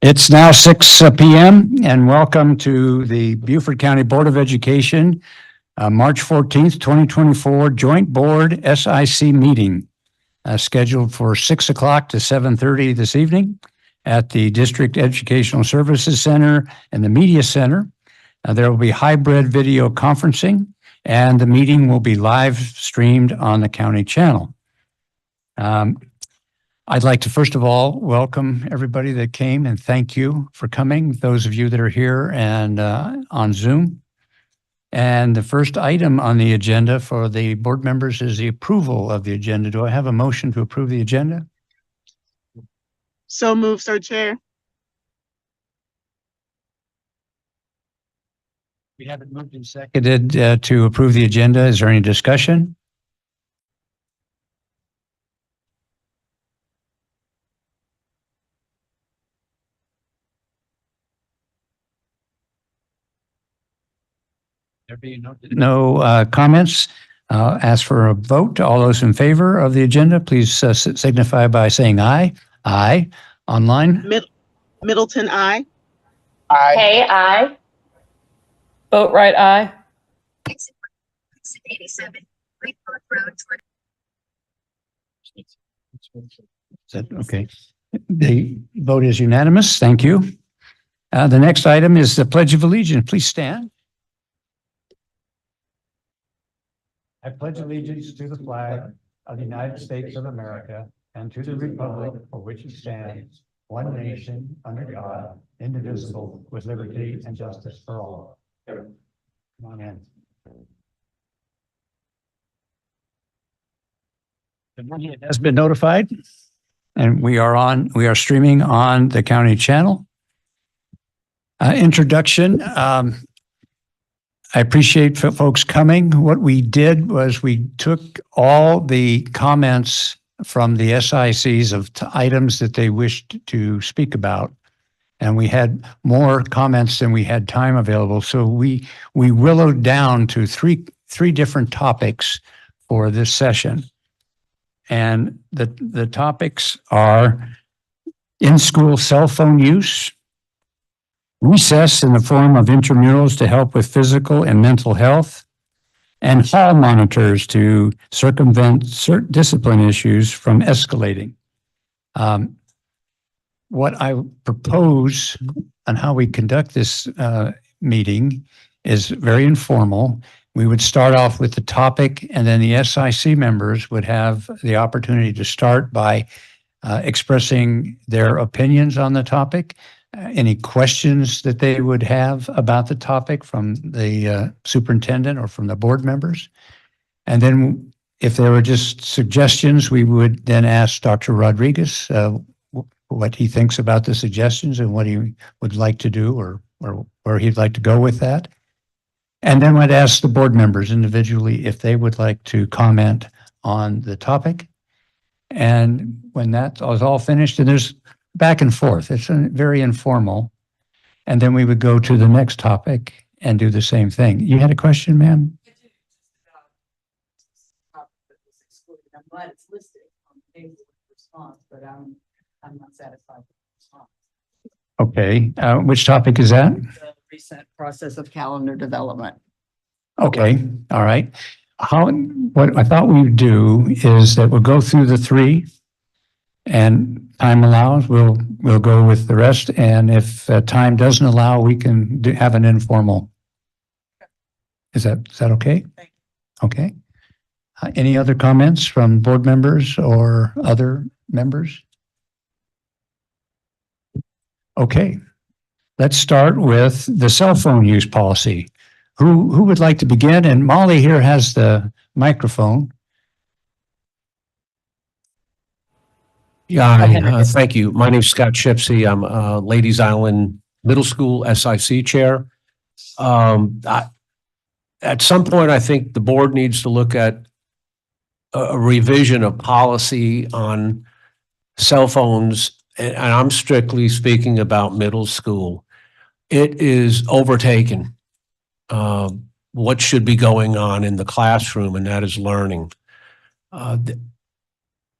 It's now 6 p.m. and welcome to the Beaufort County Board of Education, March 14th, 2024 Joint Board SIC meeting scheduled for 6 o'clock to 7:30 this evening at the District Educational Services Center and the Media Center. There will be hybrid video conferencing and the meeting will be live streamed on the county channel. I'd like to first of all welcome everybody that came and thank you for coming, those of you that are here and on Zoom. And the first item on the agenda for the board members is the approval of the agenda. Do I have a motion to approve the agenda? So moved, Sir Chair. We have it moved and seconded to approve the agenda. Is there any discussion? There being no comments, ask for a vote. All those in favor of the agenda, please signify by saying aye. Aye. Online? Middleton, aye. Aye. Hey, aye. Boatright, aye. Exit 87, Great Park Road. Is that okay? The vote is unanimous. Thank you. The next item is the Pledge of Allegiance. Please stand. I pledge allegiance to the flag of the United States of America and to the republic for which it stands, one nation, under God, indivisible, with liberty and justice for all. Come on in. It has been notified, and we are streaming on the county channel. Introduction. I appreciate folks coming. What we did was we took all the comments from the SICs of items that they wished to speak about, and we had more comments than we had time available. So we willowed down to three different topics for this session. And the topics are in-school cell phone use, recess in the form of intramurals to help with physical and mental health, and hall monitors to circumvent certain discipline issues from escalating. What I propose on how we conduct this meeting is very informal. We would start off with the topic, and then the SIC members would have the opportunity to start by expressing their opinions on the topic. Any questions that they would have about the topic from the superintendent or from the board members. And then if there were just suggestions, we would then ask Dr. Rodriguez what he thinks about the suggestions and what he would like to do or where he'd like to go with that. And then we'd ask the board members individually if they would like to comment on the topic. And when that was all finished, and there's back and forth. It's very informal. And then we would go to the next topic and do the same thing. You had a question, ma'am? I'm glad it's listed on the table with response, but I'm not satisfied with the response. Okay. Which topic is that? The recent process of calendar development. Okay. All right. What I thought we would do is that we'll go through the three, and time allows, we'll go with the rest. And if time doesn't allow, we can have an informal. Is that okay? Okay. Any other comments from board members or other members? Okay. Let's start with the cell phone use policy. Who would like to begin? And Molly here has the microphone. Yeah, thank you. My name's Scott Shipsey. I'm Ladies Island Middle School SIC chair. At some point, I think the board needs to look at a revision of policy on cell phones, and I'm strictly speaking about middle school. It is overtaken what should be going on in the classroom, and that is learning.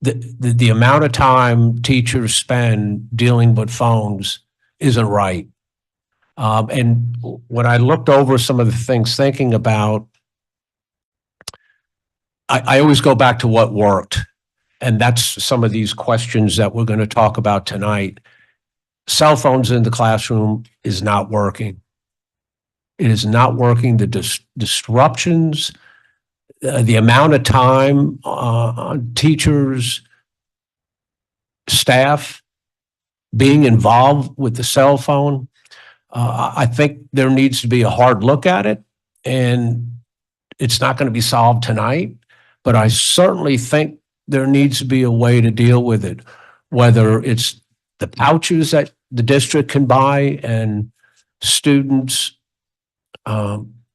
The amount of time teachers spend dealing with phones isn't right. And when I looked over some of the things thinking about, I always go back to what worked. And that's some of these questions that we're going to talk about tonight. Cell phones in the classroom is not working. It is not working. The disruptions, the amount of time teachers, staff being involved with the cell phone, I think there needs to be a hard look at it, and it's not going to be solved tonight, but I certainly think there needs to be a way to deal with it, whether it's the pouches that the district can buy and students,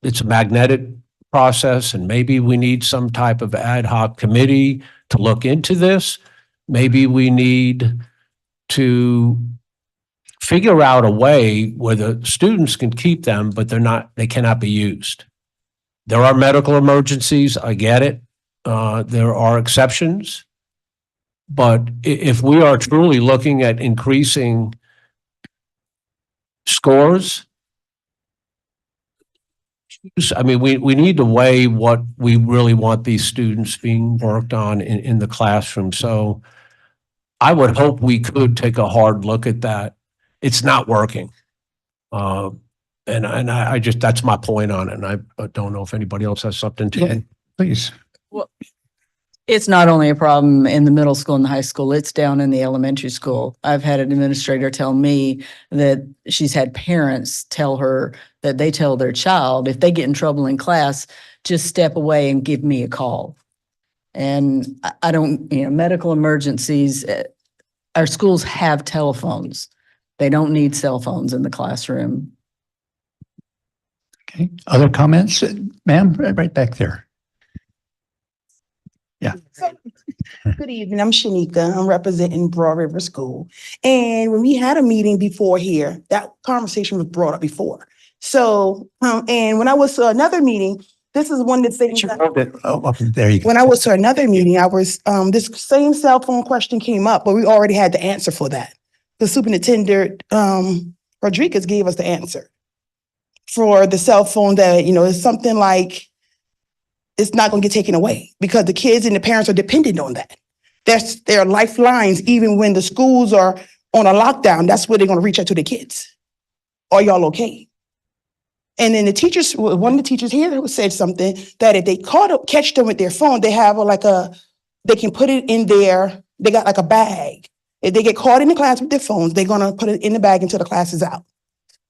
it's a magnetic process, and maybe we need some type of ad hoc committee to look into this. Maybe we need to figure out a way where the students can keep them, but they cannot be used. There are medical emergencies, I get it. There are exceptions. But if we are truly looking at increasing scores, I mean, we need to weigh what we really want these students being worked on in the classroom. So I would hope we could take a hard look at that. It's not working. And I just, that's my point on it. And I don't know if anybody else has something to add. Please. It's not only a problem in the middle school and the high school, it's down in the elementary school. I've had an administrator tell me that she's had parents tell her that they tell their child, if they get in trouble in class, just step away and give me a call. And I don't, medical emergencies, our schools have telephones. They don't need cell phones in the classroom. Okay. Other comments? Ma'am, right back there. Yeah. Good evening. I'm Shanika. I'm representing Broad River School. And when we had a meeting before here, that conversation was brought up before. So, and when I was to another meeting, this is one of the things that, There you go. when I was to another meeting, I was, this same cell phone question came up, but we already had the answer for that. The superintendent, Rodriguez gave us the answer for the cell phone that, it's something like, it's not going to get taken away because the kids and the parents are dependent on that. That's their lifelines. Even when the schools are on a lockdown, that's where they're going to reach out to the kids. Are y'all okay? And then the teachers, one of the teachers here said something that if they catch them with their phone, they have they can put it in they got like a bag. If they get caught in the class with their phones, they're going to put it in the bag until the class is out.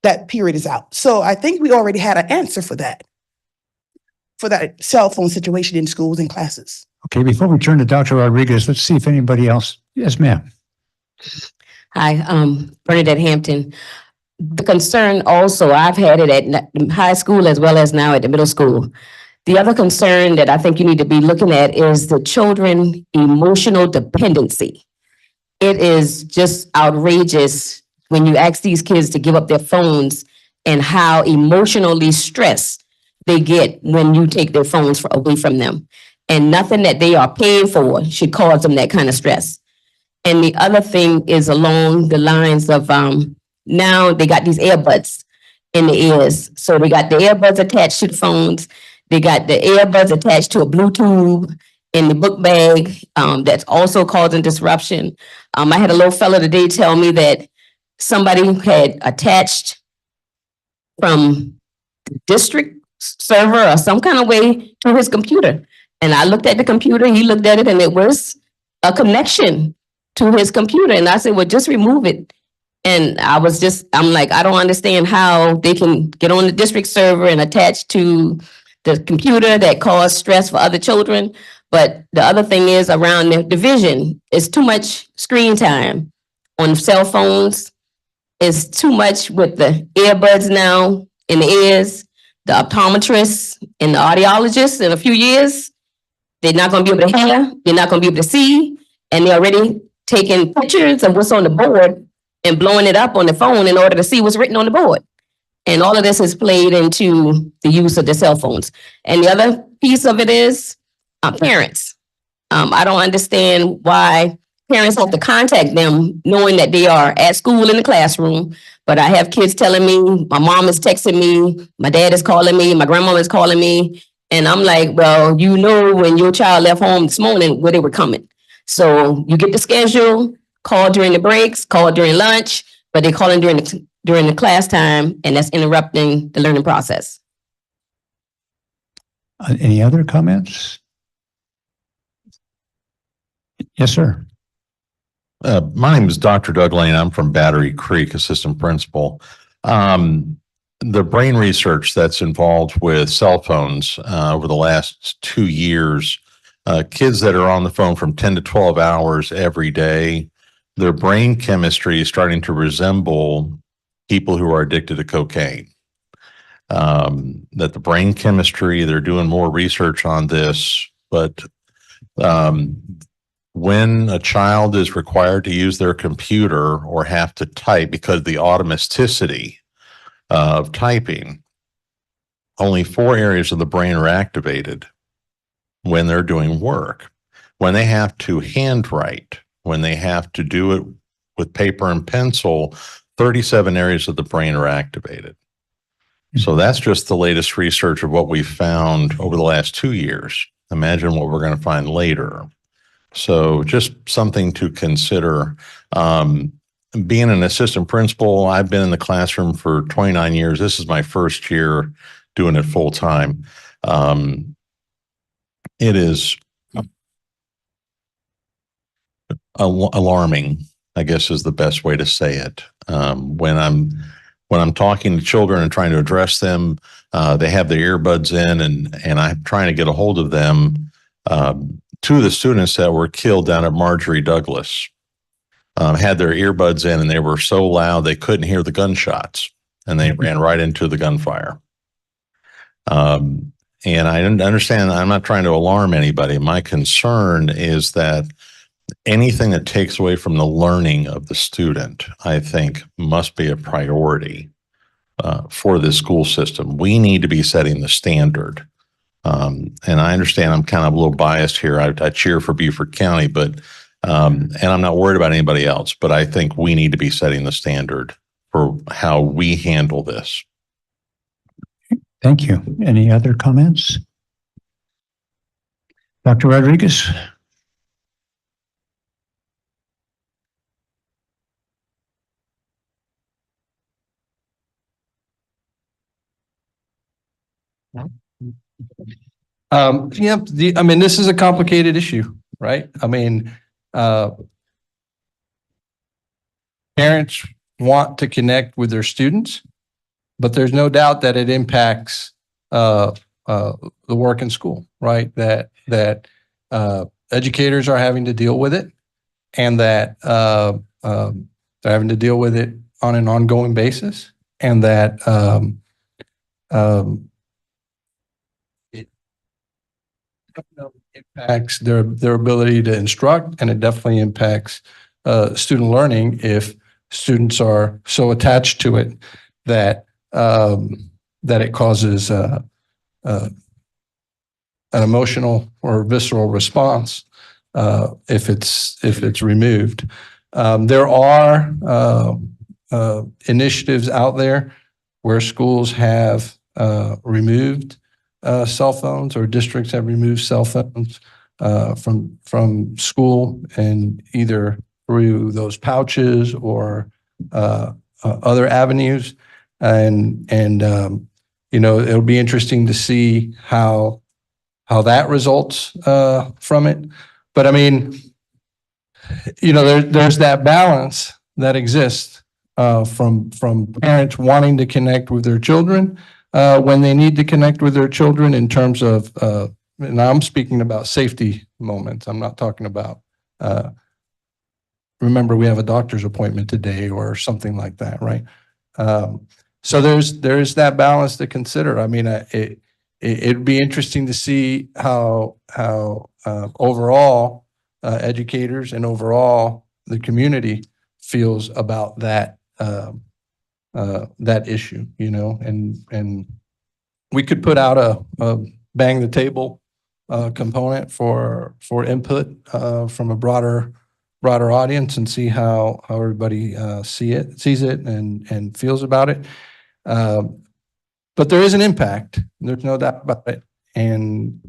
That period is out. So I think we already had an answer for that cell phone situation in schools and classes. Okay, before we turn to Dr. Rodriguez, let's see if anybody else. Yes, ma'am. Hi, Bernadette Hampton. The concern also, I've had it at high school as well as now at the middle school. The other concern that I think you need to be looking at is the children emotional dependency. It is just outrageous when you ask these kids to give up their phones and how emotionally stressed they get when you take their phones away from them. And nothing that they are paying for should cause them that kind of stress. And the other thing is along the lines of now they got these earbuds in the ears. So they got the earbuds attached to the phones. They got the earbuds attached to a Bluetooth in the book bag. That's also causing disruption. I had a little fella today tell me that somebody had attached from the district server or some kind of way to his computer. And I looked at the computer, he looked at it, and it was a connection to his computer. And I said, well, just remove it. And I'm like, I don't understand how they can get on the district server and attach to the computer that cause stress for other children. But the other thing is around the division, it's too much screen time on cell phones. It's too much with the earbuds now in the ears. The optometrists and the audiologists in a few years, they're not going to be able to hear, they're not going to be able to see, and they're already taking pictures of what's on the board and blowing it up on the phone in order to see what's written on the board. And all of this is played into the use of the cell phones. And the other piece of it is parents. I don't understand why parents have to contact them knowing that they are at school in the classroom, But I have kids telling me, my mom is texting me, my dad is calling me, my grandma is calling me. And I'm like, well, you know, when your child left home this morning, where they were coming. So you get the schedule, call during the breaks, call during lunch, but they're calling during the class time, and that's interrupting the learning process. Any other comments? Yes, sir. My name is Dr. Doug Lane. I'm from Battery Creek, assistant principal. The brain research that's involved with cell phones over the last 2 years, kids that are on the phone from 10 to 12 hours every day, their brain chemistry is starting to resemble people who are addicted to cocaine. That the brain chemistry, they're doing more research on this, but when a child is required to use their computer or have to type because of the automaticity of typing, only 4 areas of the brain are activated when they're doing work. When they have to handwrite, when they have to do it with paper and pencil, 37 areas of the brain are activated. So that's just the latest research of what we've found over the last 2 years. Imagine what we're going to find later. So just something to consider. Being an assistant principal, I've been in the classroom for 29 years. This is my first year doing it full time. It is alarming, I guess is the best way to say it. When I'm talking to children and trying to address them, they have their earbuds in, and I'm trying to get a hold of them. 2 of the students that were killed down at Marjorie Douglas had their earbuds in, and they were so loud they couldn't hear the gunshots, and they ran right into the gunfire. And I understand, I'm not trying to alarm anybody. My concern is that anything that takes away from the learning of the student, I think, must be a priority for the school system. We need to be setting the standard. And I understand I'm kind of a little biased here. I cheer for Beaufort County, but and I'm not worried about anybody else, but I think we need to be setting the standard for how we handle this. Thank you. Any other comments? Dr. Rodriguez? Yeah, I mean, this is a complicated issue, right? I mean, parents want to connect with their students, but there's no doubt that it impacts the work in school, right? That educators are having to deal with it, and that they're having to deal with it on an ongoing basis, and that it impacts their ability to instruct, and it definitely impacts student learning if students are so attached to it that that it causes an emotional or visceral response if it's removed. There are initiatives out there where schools have removed cell phones, or districts have removed cell phones from school, and either through those pouches or other avenues. And you know, it'll be interesting to see how that results from it. But I mean, you know, there's that balance that exists from parents wanting to connect with their children when they need to connect with their children in terms of, and I'm speaking about safety moments. I'm not talking about, remember, we have a doctor's appointment today or something like that, right? So there's that balance to consider. I mean, it'd be interesting to see how overall educators and overall the community feels about that that issue, you know, and we could put out a bang the table component for input from a broader broader audience and see how everybody sees it and feels about it. But there is an impact. There's no doubt about it. And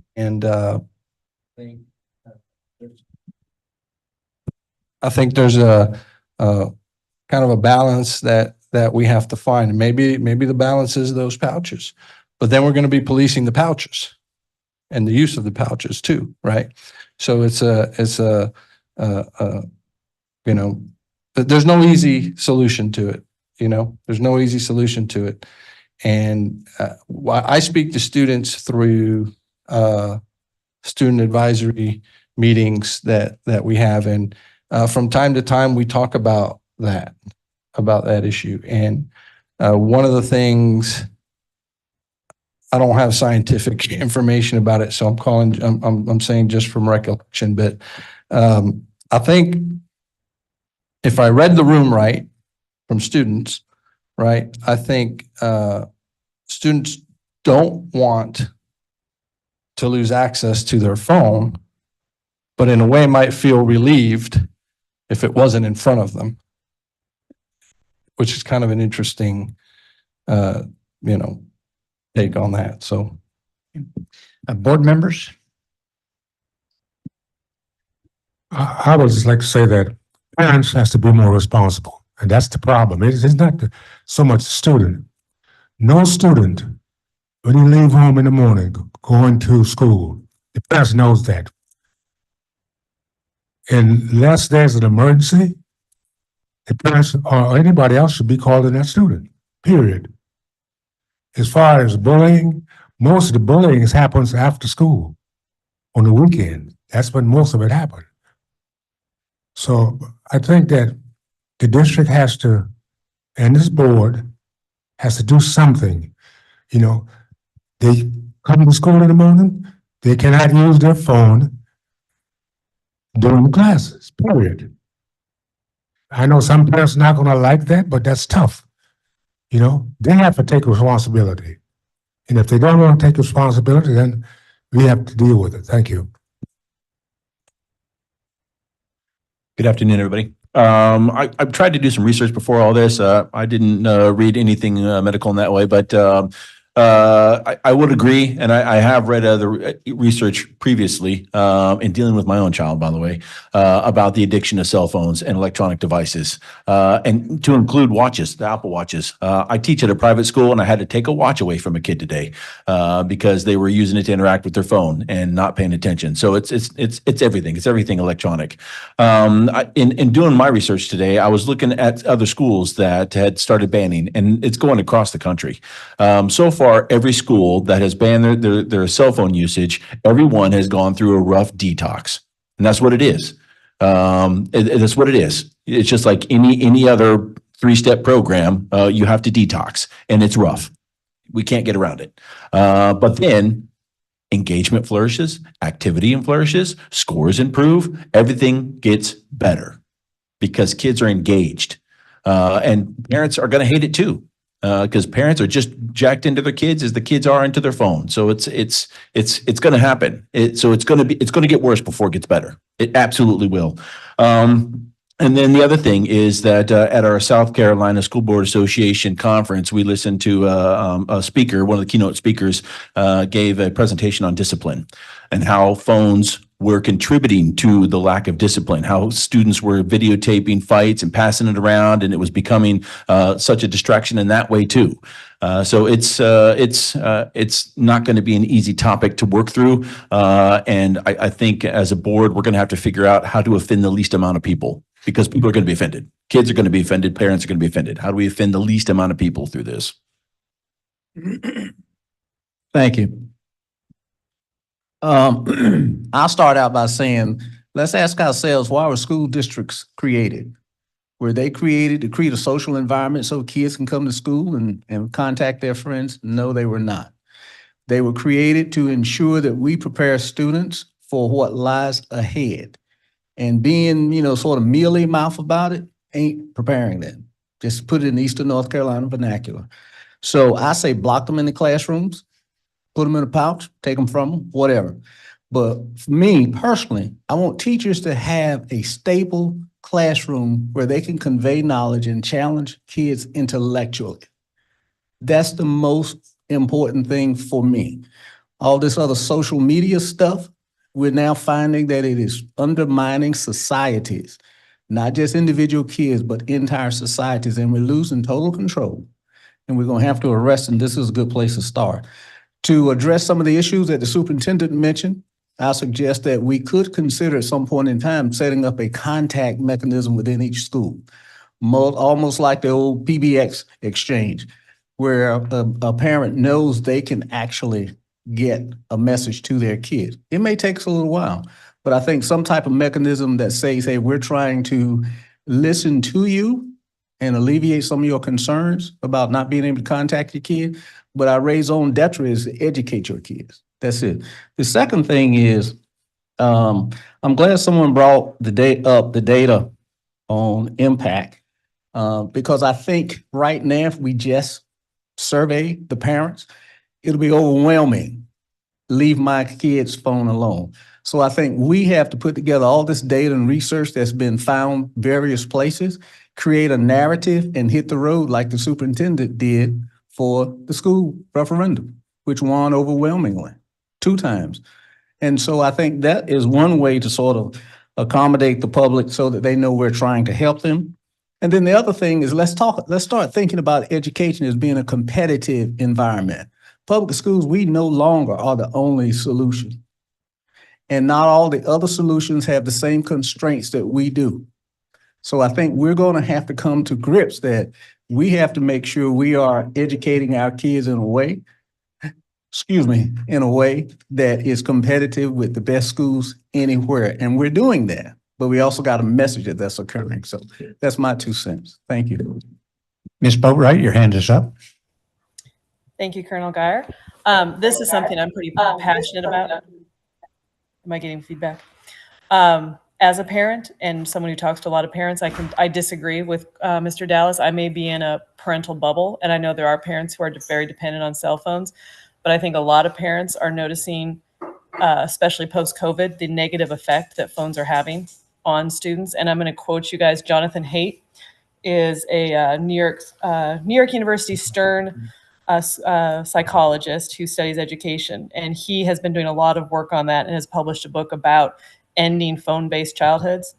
I think there's a kind of a balance that we have to find. And maybe the balance is those pouches, but then we're going to be policing the pouches and the use of the pouches too, right? So it's a you know, there's no easy solution to it. You know, there's no easy solution to it. And I speak to students through student advisory meetings that we have, and from time to time we talk about that issue. And one of the things, I don't have scientific information about it, so I'm saying just from recollection, but I think if I read the room right from students, right, I think students don't want to lose access to their phone, but in a way might feel relieved if it wasn't in front of them, which is kind of an interesting, take on that. So, Board members? I would just like to say that parents has to be more responsible, and that's the problem. It's not so much the student. No student, when you leave home in the morning, going to school, the parents knows that. Unless there's an emergency, the parents or anybody else should be calling that student, period. As far as bullying, most of the bullying happens after school, on the weekend. That's when most of it happens. So I think that the district has to, and this board has to do something. You know, they come to school in the morning, they cannot use their phone during the classes, period. I know some parents are not going to like that, but that's tough. You know, they have to take responsibility. And if they don't want to take responsibility, then we have to deal with it. Thank you. Good afternoon, everybody. I've tried to do some research before all this. I didn't read anything medical in that way, but I would agree, and I have read other research previously in dealing with my own child, by the way, about the addiction to cell phones and electronic devices, and to include watches, the Apple Watches. I teach at a private school, and I had to take a watch away from a kid today because they were using it to interact with their phone and not paying attention. So it's everything. It's everything electronic. In doing my research today, I was looking at other schools that had started banning, and it's going across the country. So far, every school that has banned their cell phone usage, everyone has gone through a rough detox, and that's what it is. That's what it is. It's just like any other 3-step program. You have to detox, and it's rough. We can't get around it. But then engagement flourishes, activity flourishes, scores improve, everything gets better because kids are engaged, and parents are going to hate it too. Because parents are just jacked into their kids as the kids are into their phone. So it's going to happen. So it's going to get worse before it gets better. It absolutely will. And then the other thing is that at our South Carolina School Board Association conference, we listened to a speaker, one of the keynote speakers, gave a presentation on discipline and how phones were contributing to the lack of discipline, how students were videotaping fights and passing it around, and it was becoming such a distraction in that way too. So it's not going to be an easy topic to work through. And I think as a board, we're going to have to figure out how to offend the least amount of people, because people are going to be offended. Kids are going to be offended. Parents are going to be offended. How do we offend the least amount of people through this? Thank you. I'll start out by saying, let's ask ourselves, why were school districts created? Were they created to create a social environment so kids can come to school and contact their friends? No, they were not. They were created to ensure that we prepare students for what lies ahead. And being, sort of mealy-mouthed about it ain't preparing them. Just put it in Eastern North Carolina vernacular. So I say block them in the classrooms, put them in a pouch, take them from them, whatever. But for me personally, I want teachers to have a stable classroom where they can convey knowledge and challenge kids intellectually. That's the most important thing for me. All this other social media stuff, we're now finding that it is undermining societies, not just individual kids, but entire societies, and we're losing total control. And we're going to have to arrest, and this is a good place to start. To address some of the issues that the superintendent mentioned, I suggest that we could consider at some point in time setting up a contact mechanism within each school, almost like the old PBX exchange, where a parent knows they can actually get a message to their kids. It may take us a little while, but I think some type of mechanism that says, hey, we're trying to listen to you and alleviate some of your concerns about not being able to contact your kid. But our raison d'etre is to educate your kids. That's it. The second thing is, I'm glad someone brought the data on impact, because I think right now, if we just survey the parents, it'll be overwhelming. Leave my kid's phone alone. So I think we have to put together all this data and research that's been found various places, create a narrative and hit the road like the superintendent did for the school referendum, which won overwhelmingly 2 times. And so I think that is one way to sort of accommodate the public so that they know we're trying to help them. And then the other thing is let's start thinking about education as being a competitive environment. Public schools, we no longer are the only solution. And not all the other solutions have the same constraints that we do. So I think we're going to have to come to grips that we have to make sure we are educating our kids in a way, in a way that is competitive with the best schools anywhere. And we're doing that, but we also got a message that's occurring. So that's my 2 cents. Thank you. Ms. Boatwright, your hand is up. Thank you, Colonel Geyer. This is something I'm pretty passionate about. Am I getting feedback? As a parent and someone who talks to a lot of parents, I disagree with Mr. Dallas. I may be in a parental bubble, and I know there are parents who are very dependent on cell phones, but I think a lot of parents are noticing, especially post-COVID, the negative effect that phones are having on students. And I'm going to quote you guys. Jonathan Haidt is a New York University Stern psychologist who studies education, and he has been doing a lot of work on that and has published a book about ending phone-based childhoods.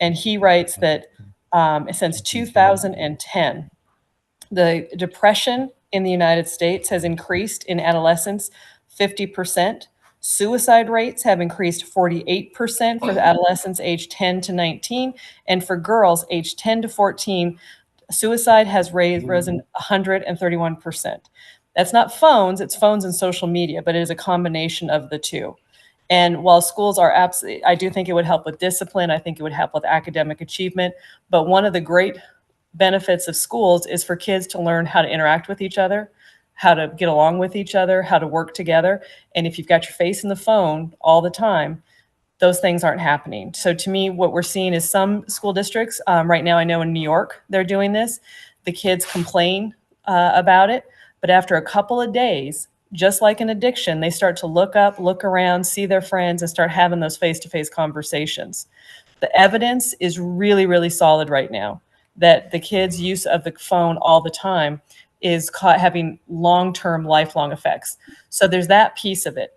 And he writes that since 2010, the depression in the United States has increased in adolescents 50%. Suicide rates have increased 48% for adolescents aged 10 to 19. And for girls aged 10 to 14, suicide has risen 131%. That's not phones, it's phones and social media, but it is a combination of the two. And while schools are absolutely, I do think it would help with discipline. I think it would help with academic achievement. But one of the great benefits of schools is for kids to learn how to interact with each other, how to get along with each other, how to work together. And if you've got your face in the phone all the time, those things aren't happening. So to me, what we're seeing is some school districts, right now I know in New York, they're doing this. The kids complain about it, but after a couple of days, just like an addiction, they start to look up, look around, see their friends, and start having those face-to-face conversations. The evidence is really, really solid right now that the kids' use of the phone all the time is having long-term, lifelong effects. So there's that piece of it.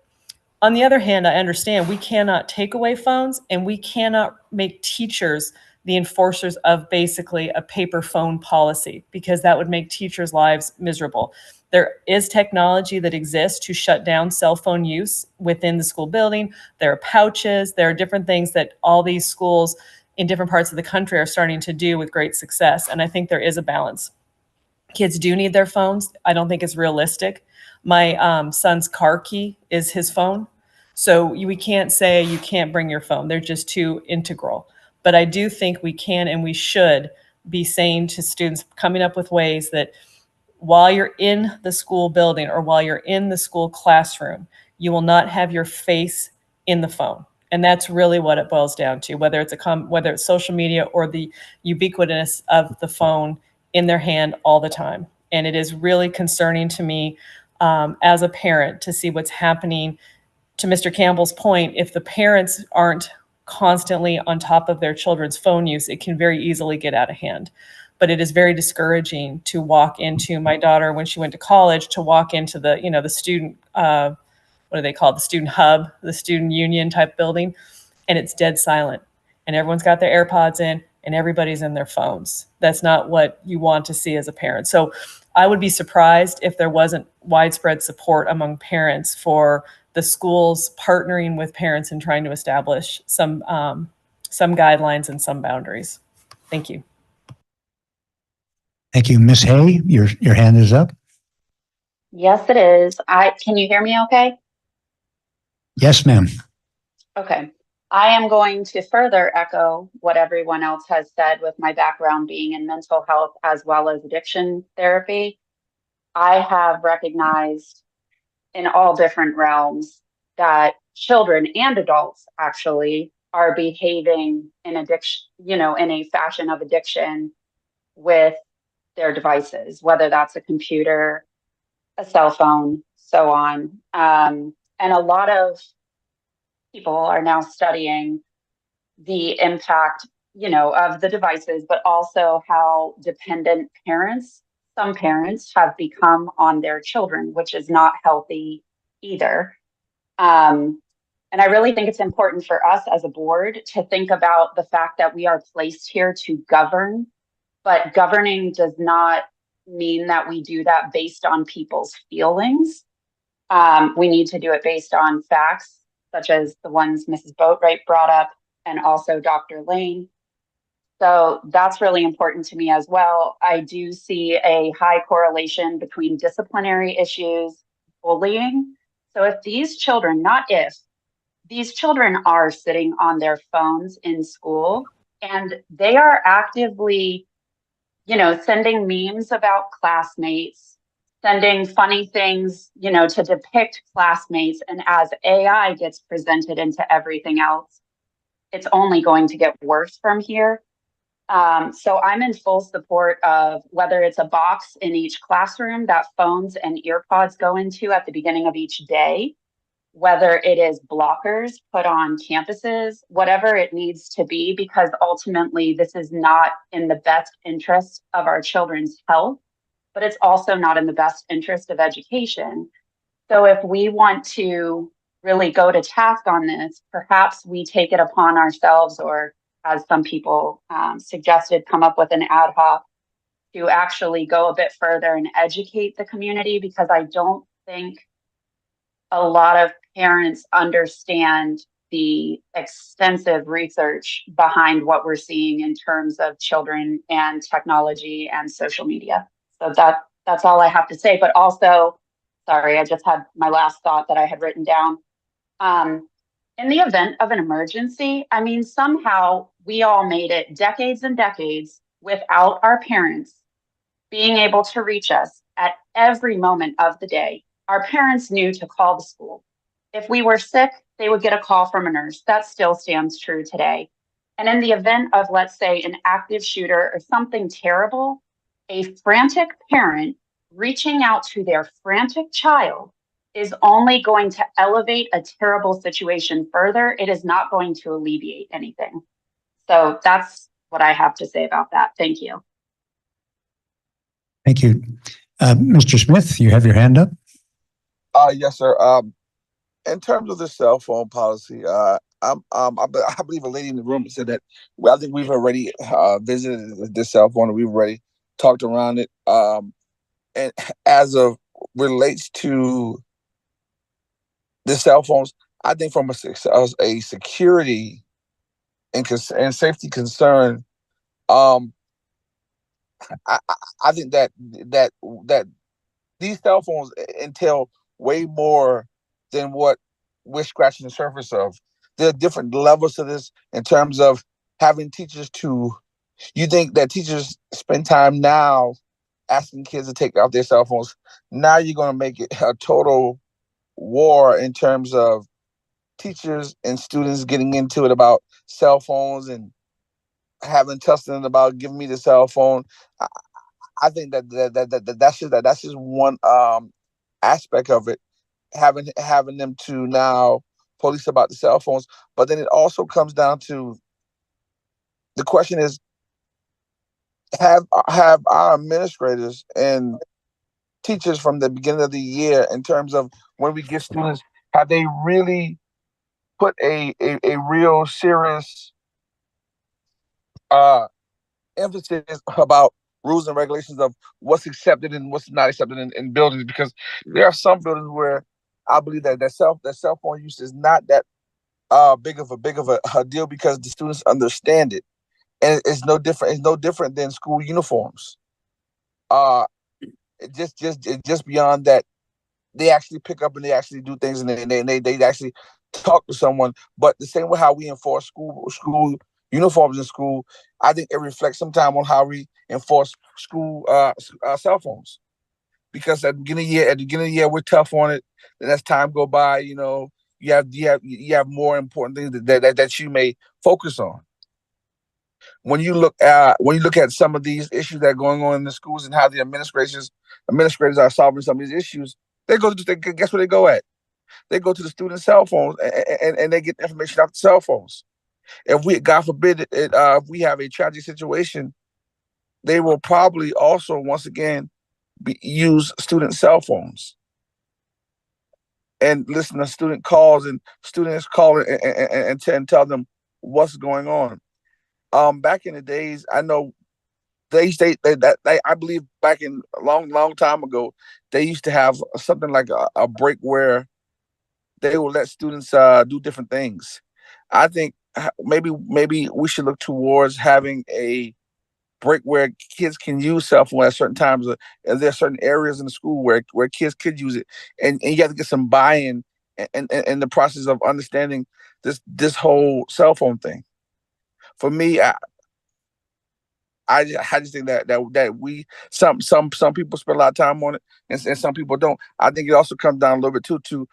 On the other hand, I understand we cannot take away phones, and we cannot make teachers the enforcers of basically a paper phone policy, because that would make teachers' lives miserable. There is technology that exists to shut down cell phone use within the school building. There are pouches. There are different things that all these schools in different parts of the country are starting to do with great success. And I think there is a balance. Kids do need their phones. I don't think it's realistic. My son's car key is his phone. So we can't say you can't bring your phone. They're just too integral. But I do think we can and we should be saying to students, coming up with ways that while you're in the school building or while you're in the school classroom, you will not have your face in the phone. And that's really what it boils down to, whether it's social media or the ubiquitous of the phone in their hand all the time. And it is really concerning to me as a parent to see what's happening to Mr. Campbell's point, if the parents aren't constantly on top of their children's phone use, it can very easily get out of hand. But it is very discouraging to walk into my daughter when she went to college, to walk into the, you know, the student, what do they call it? The student hub, the student union type building, and it's dead silent. And everyone's got their AirPods in and everybody's in their phones. That's not what you want to see as a parent. So I would be surprised if there wasn't widespread support among parents for the schools partnering with parents and trying to establish some guidelines and some boundaries. Thank you. Thank you. Ms. Hay, your hand is up. Yes, it is. Can you hear me okay? Yes, ma'am. Okay. I am going to further echo what everyone else has said with my background being in mental health as well as addiction therapy. I have recognized in all different realms that children and adults actually are behaving in addiction, you know, in a fashion of addiction with their devices, whether that's a computer, a cell phone, so on. And a lot of people are now studying the impact, you know, of the devices, but also how dependent some parents have become on their children, which is not healthy either. And I really think it's important for us as a board to think about the fact that we are placed here to govern, but governing does not mean that we do that based on people's feelings. We need to do it based on facts, such as the ones Mrs. Boatwright brought up, and also Dr. Lane. So that's really important to me as well. I do see a high correlation between disciplinary issues, bullying. So if these children, not if, these children are sitting on their phones in school and they are actively, you know, sending memes about classmates, sending funny things, you know, to depict classmates. And as AI gets presented into everything else, it's only going to get worse from here. So I'm in full support of whether it's a box in each classroom that phones and earpods go into at the beginning of each day, whether it is blockers put on campuses, whatever it needs to be, because ultimately this is not in the best interest of our children's health, but it's also not in the best interest of education. So if we want to really go to task on this, perhaps we take it upon ourselves, or as some people suggested, come up with an ad hoc to actually go a bit further and educate the community, because I don't think a lot of parents understand the extensive research behind what we're seeing in terms of children and technology and social media. So that's all I have to say. But also, sorry, I just had my last thought that I had written down. In the event of an emergency, I mean, somehow we all made it decades and decades without our parents being able to reach us at every moment of the day. Our parents knew to call the school. If we were sick, they would get a call from a nurse. That still stands true today. And in the event of, let's say, an active shooter or something terrible, a frantic parent reaching out to their frantic child is only going to elevate a terrible situation further. It is not going to alleviate anything. So that's what I have to say about that. Thank you. Thank you. Mr. Smith, you have your hand up. Yes, sir. In terms of the cell phone policy, I believe a lady in the room said that. Well, I think we've already visited this cell phone, and we've already talked around it. And as of relates to the cell phones, I think from a security and safety concern, I think that these cell phones entail way more than what we're scratching the surface of. There are different levels to this in terms of having teachers to. You think that teachers spend time now asking kids to take off their cell phones. Now you're going to make it a total war in terms of teachers and students getting into it about cell phones and having tussling about giving me the cell phone. I think that's just one aspect of it. having them to now police about the cell phones. But then it also comes down to the question is, have our administrators and teachers from the beginning of the year, in terms of when we get students, have they really put a real serious emphasis about rules and regulations of what's accepted and what's not accepted in buildings? Because there are some buildings where I believe that cell phone use is not that big of a deal, because the students understand it, and it's no different. It's no different than school uniforms. Just beyond that, they actually pick up and they actually do things, and they actually talk to someone. But the same way how we enforce school uniforms in school, I think it reflects sometime on how we enforce school cell phones. Because at the beginning of the year, we're tough on it. Then as time go by, you have more important things that you may focus on. When you look at some of these issues that are going on in the schools and how the administrators are solving some of these issues, guess where they go at? They go to the students' cell phones, and they get information off the cell phones. If we, God forbid, if we have a tragic situation, they will probably also once again use student cell phones and listen to student calls, and students call and tell them what's going on. Back in the days, I know I believe back in a long time ago, they used to have something like a break where they will let students do different things. I think maybe we should look towards having a break where kids can use cell phone at certain times. There are certain areas in the school where kids could use it, and you have to get some buy-in and the process of understanding this whole cell phone thing. For me, I just think that we some people spend a lot of time on it, and some people don't. I think it also comes down a little bit to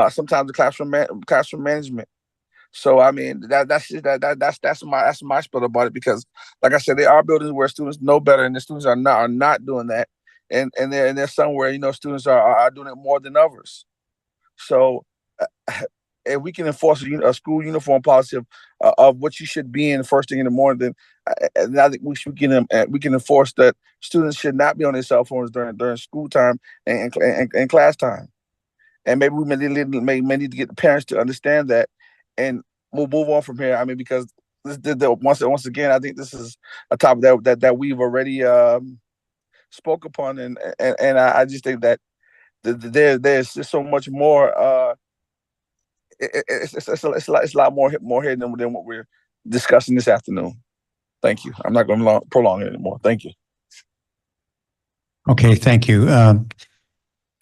sometimes the classroom management. So I mean that's my spiel about it, because like I said, there are buildings where students know better, and the students are not doing that, and there's somewhere students are doing it more than others. So if we can enforce a school uniform policy of what you should be in first thing in the morning, then I think we can enforce that students should not be on their cell phones during school time and class time. And maybe we may need to get the parents to understand that, and we'll move on from here. I mean, because once again, I think this is a topic that we've already spoke upon, and I just think that there's just so much more. It's a lot more here than what we're discussing this afternoon. Thank you. I'm not going to prolong it anymore. Thank you. Okay, thank you.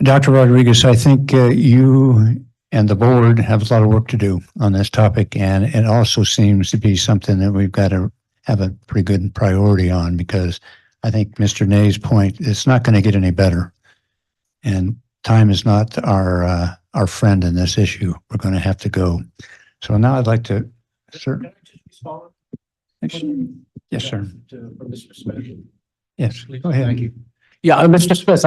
Dr. Rodriguez, I think you and the board have a lot of work to do on this topic, and it also seems to be something that we've got to have a pretty good priority on, because I think Mr. Nay's point, it's not going to get any better, and time is not our friend in this issue. We're going to have to go. So now I'd like to, sir. Yes, sir. Yes, go ahead. Thank you. Yeah, Mr. Smith,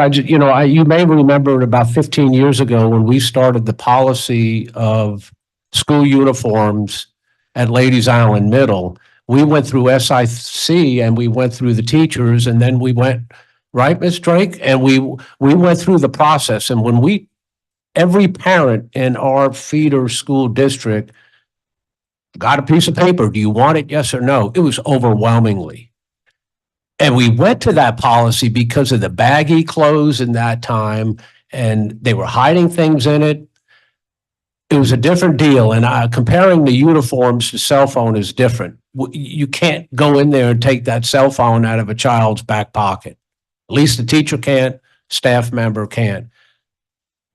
you may remember about 15 years ago when we started the policy of school uniforms at Ladies Island Middle. We went through SIC and we went through the teachers, and then we went, right, Ms. Drake? And we went through the process. And when every parent in our feeder school district got a piece of paper, do you want it, yes or no? It was overwhelmingly. And we went to that policy because of the baggy clothes in that time, and they were hiding things in it. It was a different deal. And comparing the uniforms to cell phone is different. You can't go in there and take that cell phone out of a child's back pocket. At least the teacher can't, staff member can't.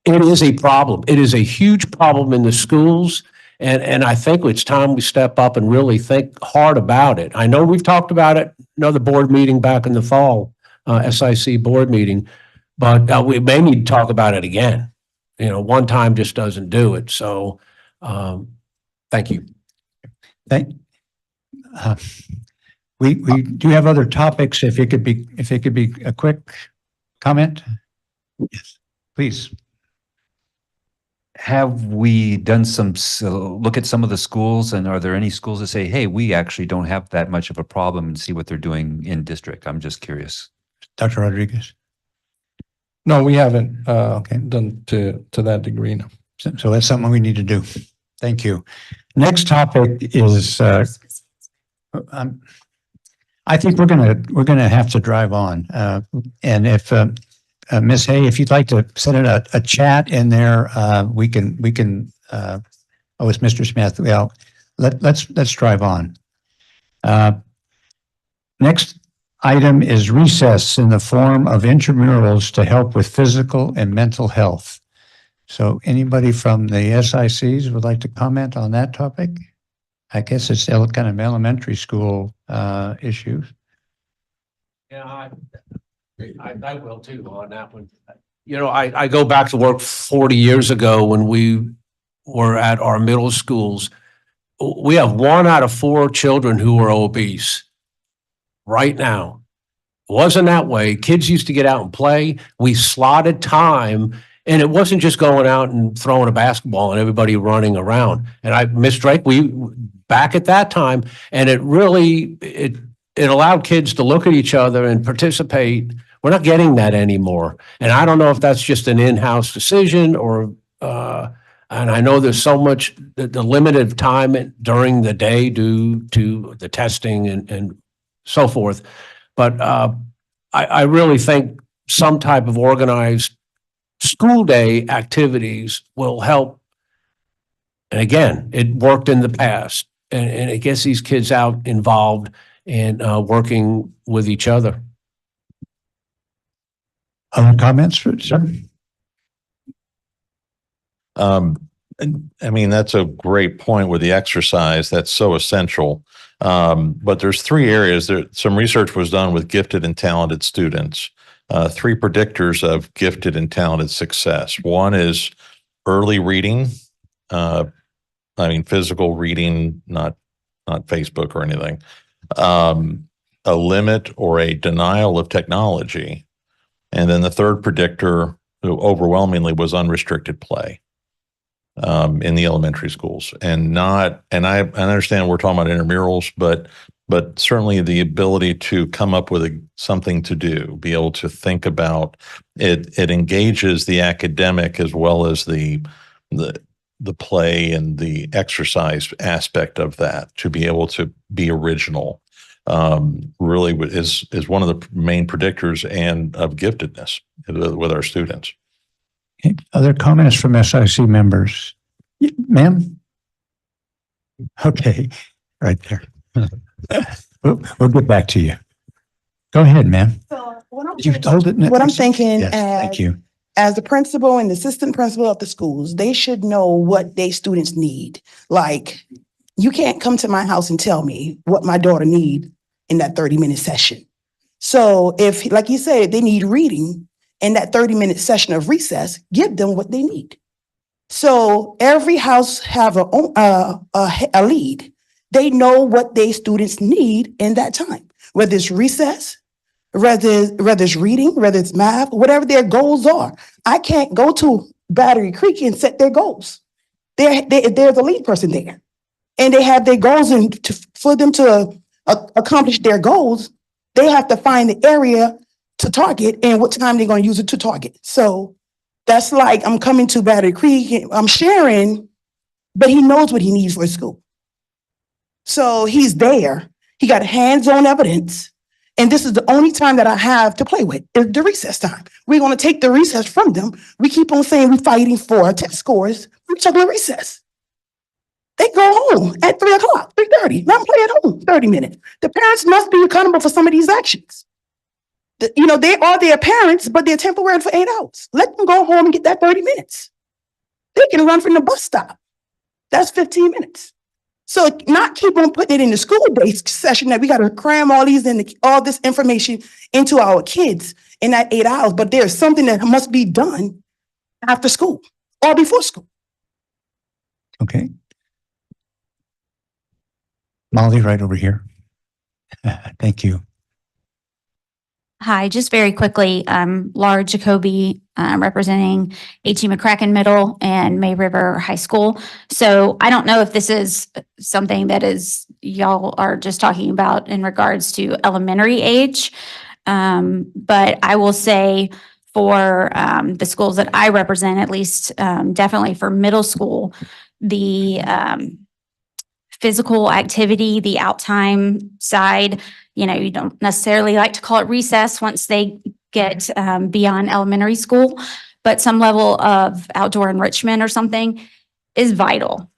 It is a problem. It is a huge problem in the schools. And I think it's time we step up and really think hard about it. I know we've talked about it, another board meeting back in the fall, SIC board meeting, but we may need to talk about it again. One time just doesn't do it. So thank you. We do have other topics. If it could be a quick comment. Yes, please. have we done look at some of the schools, and are there any schools that say, hey, we actually don't have that much of a problem, and see what they're doing in district? I'm just curious. Dr. Rodriguez? No, we haven't done to that degree. No. So that's something we need to do. Thank you. Next topic is, I think we're gonna have to drive on. And if Ms. Hay, if you'd like to send in a chat in there, we can. Oh, it's Mr. Smith. Well, let's drive on. Next item is recess in the form of intramurals to help with physical and mental health. So anybody from the SICs would like to comment on that topic? I guess it's kind of elementary school issues. Yeah, I will too on that one. You know, I go back to work 40 years ago when we were at our middle schools. We have 1 out of 4 children who are obese right now. It wasn't that way. Kids used to get out and play. We slotted time, and it wasn't just going out and throwing a basketball and everybody running around. And Miss Drake, we back at that time, and it really, it allowed kids to look at each other and participate. We're not getting that anymore. And I don't know if that's just an in-house decision or, and I know there's so much, the limited time during the day due to the testing and so forth. But I really think some type of organized school day activities will help. And again, it worked in the past, and it gets these kids out involved and working with each other. Other comments, sir? I mean, that's a great point with the exercise. That's so essential. But there's 3 areas. Some research was done with gifted and talented students. 3 predictors of gifted and talented success. One is early reading. I mean, physical reading, not Facebook or anything. A limit or a denial of technology. And then the third predictor, overwhelmingly, was unrestricted play in the elementary schools. And I understand we're talking about intramurals, but certainly the ability to come up with something to do, be able to think about it. It engages the academic as well as the play and the exercise aspect of that, to be able to be original. Really is one of the main predictors and of giftedness with our students. Okay. Other comments from SIC members? Ma'am? Okay, right there. We'll get back to you. Go ahead, ma'am. So what I'm You hold it. what I'm thinking Yes, thank you. as the principal and the assistant principal of the schools, they should know what their students need. Like, you can't come to my house and tell me what my daughter need in that 30-minute session. So if, like you said, they need reading in that 30-minute session of recess, give them what they need. So every house have a lead. They know what their students need in that time, whether it's recess, whether it's reading, whether it's math, whatever their goals are. I can't go to Battery Creek and set their goals. There's a lead person there, and they have their goals, and for them to accomplish their goals, they have to find the area to target and what time they're going to use it to target. So that's like, I'm coming to Battery Creek, I'm sharing, but he knows what he needs for his school. So he's there. He got hands-on evidence. And this is the only time that I have to play with, is the recess time. We're going to take the recess from them. We keep on saying we're fighting for test scores. We're talking about recess. They go home at 3 o'clock, 3:30. Let them play at home, 30 minutes. The parents must be accountable for some of these actions. They are their parents, but they're temporary for 8 hours. Let them go home and get that 30 minutes. They can run from the bus stop. That's 15 minutes. So not keep on putting it in the school-based session that we got to cram all this information into our kids in that 8 hours. But there's something that must be done after school or before school. Okay. Molly, right over here. Thank you. Hi, just very quickly, Laura Jacoby, representing H.E. McCracken Middle and May River High School. So I don't know if this is something that is, y'all are just talking about in regards to elementary age. But I will say for the schools that I represent, at least definitely for middle school, the physical activity, the out time side, you know, you don't necessarily like to call it recess once they get beyond elementary school, but some level of outdoor enrichment or something is vital.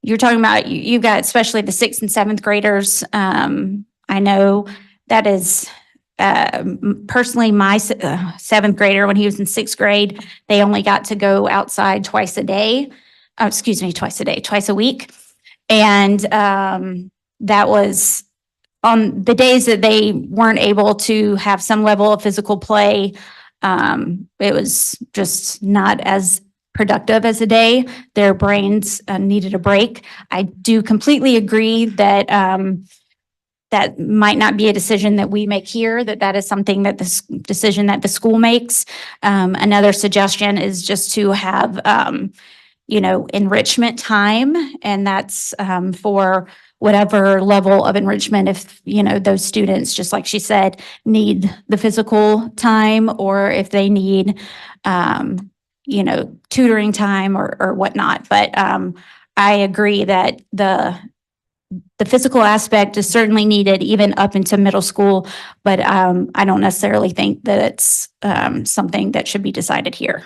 You're talking about, you've got especially the 6th and 7th graders. I know that is personally my 7th grader, when he was in 6th grade, they only got to go outside twice a day. Oh, excuse me, twice a day, twice a week. And that was on the days that they weren't able to have some level of physical play. It was just not as productive as a day. Their brains needed a break. I do completely agree that that might not be a decision that we make here, that is something that this decision that the school makes. Another suggestion is just to have you know, enrichment time, and that's for whatever level of enrichment, if, you know, those students, just like she said, need the physical time, or if they need, you know, tutoring time or whatnot. But I agree that the physical aspect is certainly needed even up into middle school, but I don't necessarily think that it's something that should be decided here.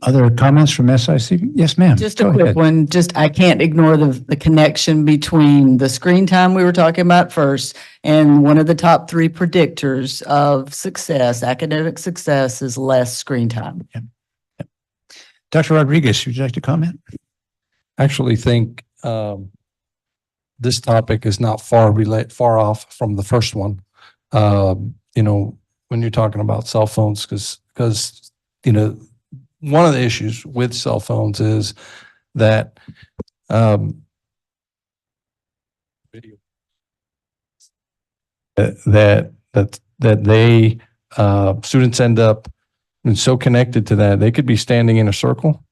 Other comments from SIC? Yes, ma'am. Just a Go quick ahead. one, just I can't ignore the connection between the screen time we were talking about first and one of the top 3 predictors of success, academic success, is less screen time. Dr. Rodriguez, would you like to comment? I actually think this topic is not far off from the first one. You know, when you're talking about cell phones, because you know, one of the issues with cell phones is that they students end up and so connected to that they could be standing in a circle,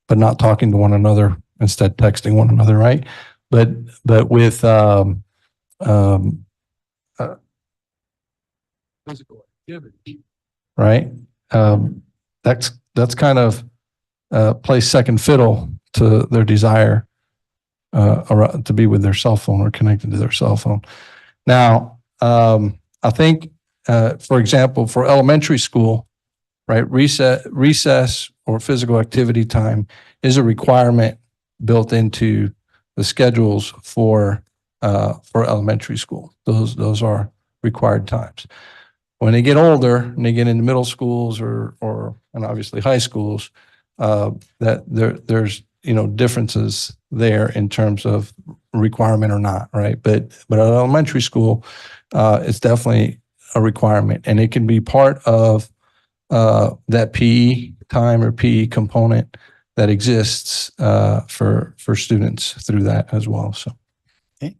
but not talking to one another, instead texting one another, right? But with physical activity, right? That's kind of plays second fiddle to their desire to be with their cell phone or connected to their cell phone. Now, I think, for example, for elementary school, right, recess or physical activity time is a requirement built into the schedules for elementary school. Those are required times. When they get older and they get into middle schools and obviously high schools, that there's, you know, differences there in terms of requirement or not, right? But at elementary school, it's definitely a requirement, and it can be part of that PE time or PE component that exists for students through that as well. So, okay.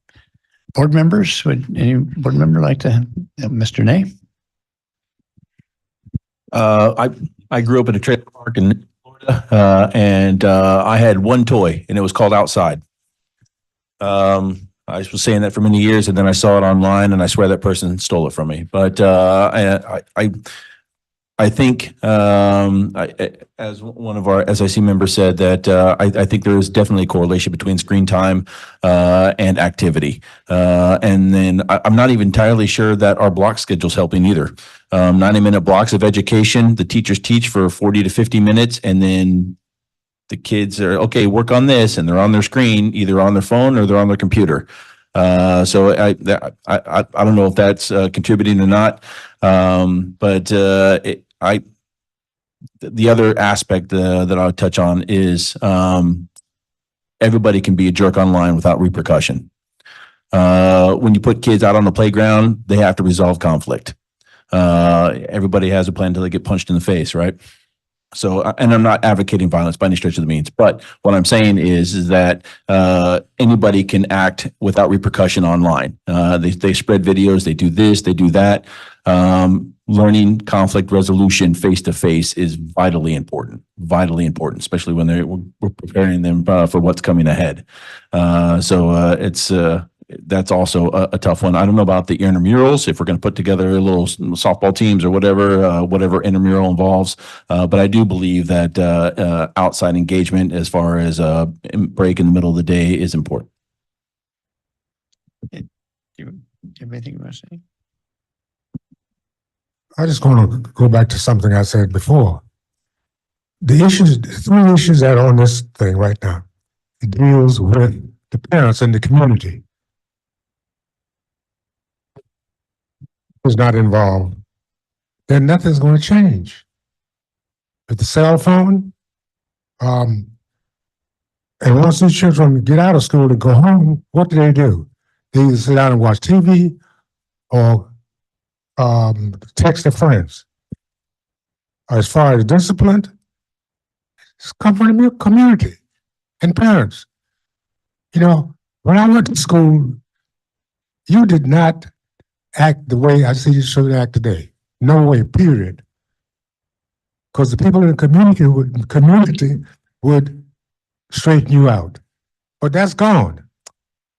Board members, would any board member like to, Mr. Nay? I grew up in a trailer park in Florida, and I had one toy, and it was called Outside. I was saying that for many years, and then I saw it online, and I swear that person stole it from me. But I think, as one of our SIC members said, that I think there is definitely a correlation between screen time and activity. And then I'm not even entirely sure that our block schedule is helping either. 90-minute blocks of education, the teachers teach for 40 to 50 minutes, and then the kids are, okay, work on this, and they're on their screen, either on their phone or they're on their computer. So I don't know if that's contributing or not. But the other aspect that I would touch on is everybody can be a jerk online without repercussion. When you put kids out on the playground, they have to resolve conflict. Everybody has a plan until they get punched in the face, right? So, and I'm not advocating violence by any stretch of the means, but what I'm saying is that anybody can act without repercussion online. They spread videos, they do this, they do that. Learning conflict resolution face to face is vitally important, especially when we're preparing them for what's coming ahead. That's also a tough one. I don't know about the intramurals, if we're going to put together little softball teams or whatever intramural involves. But I do believe that outside engagement as far as a break in the middle of the day is important. Do you have anything you want to say? I just want to go back to something I said before. The three issues that are on this thing right now, it deals with the parents in the community. Is not involved, then nothing's going to change. With the cell phone, and once these children get out of school and go home, what do? They either sit down and watch TV or text their friends. As far as discipline, it's come from the community and parents. You know, when I went to school, you did not act the way I see you should act today. No way, period. Because the people in the community would straighten you out. But that's gone.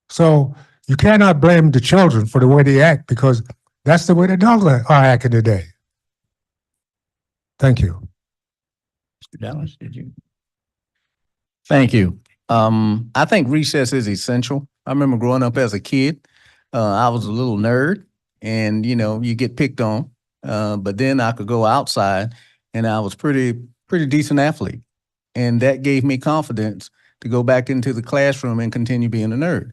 So you cannot blame the children for the way they act, because that's the way the adults are acting today. Thank you. Mr. Dallas, did you? Thank you. I think recess is essential. I remember growing up as a kid, I was a little nerd, and you get picked on. But then I could go outside, and I was pretty decent athlete. And that gave me confidence to go back into the classroom and continue being a nerd.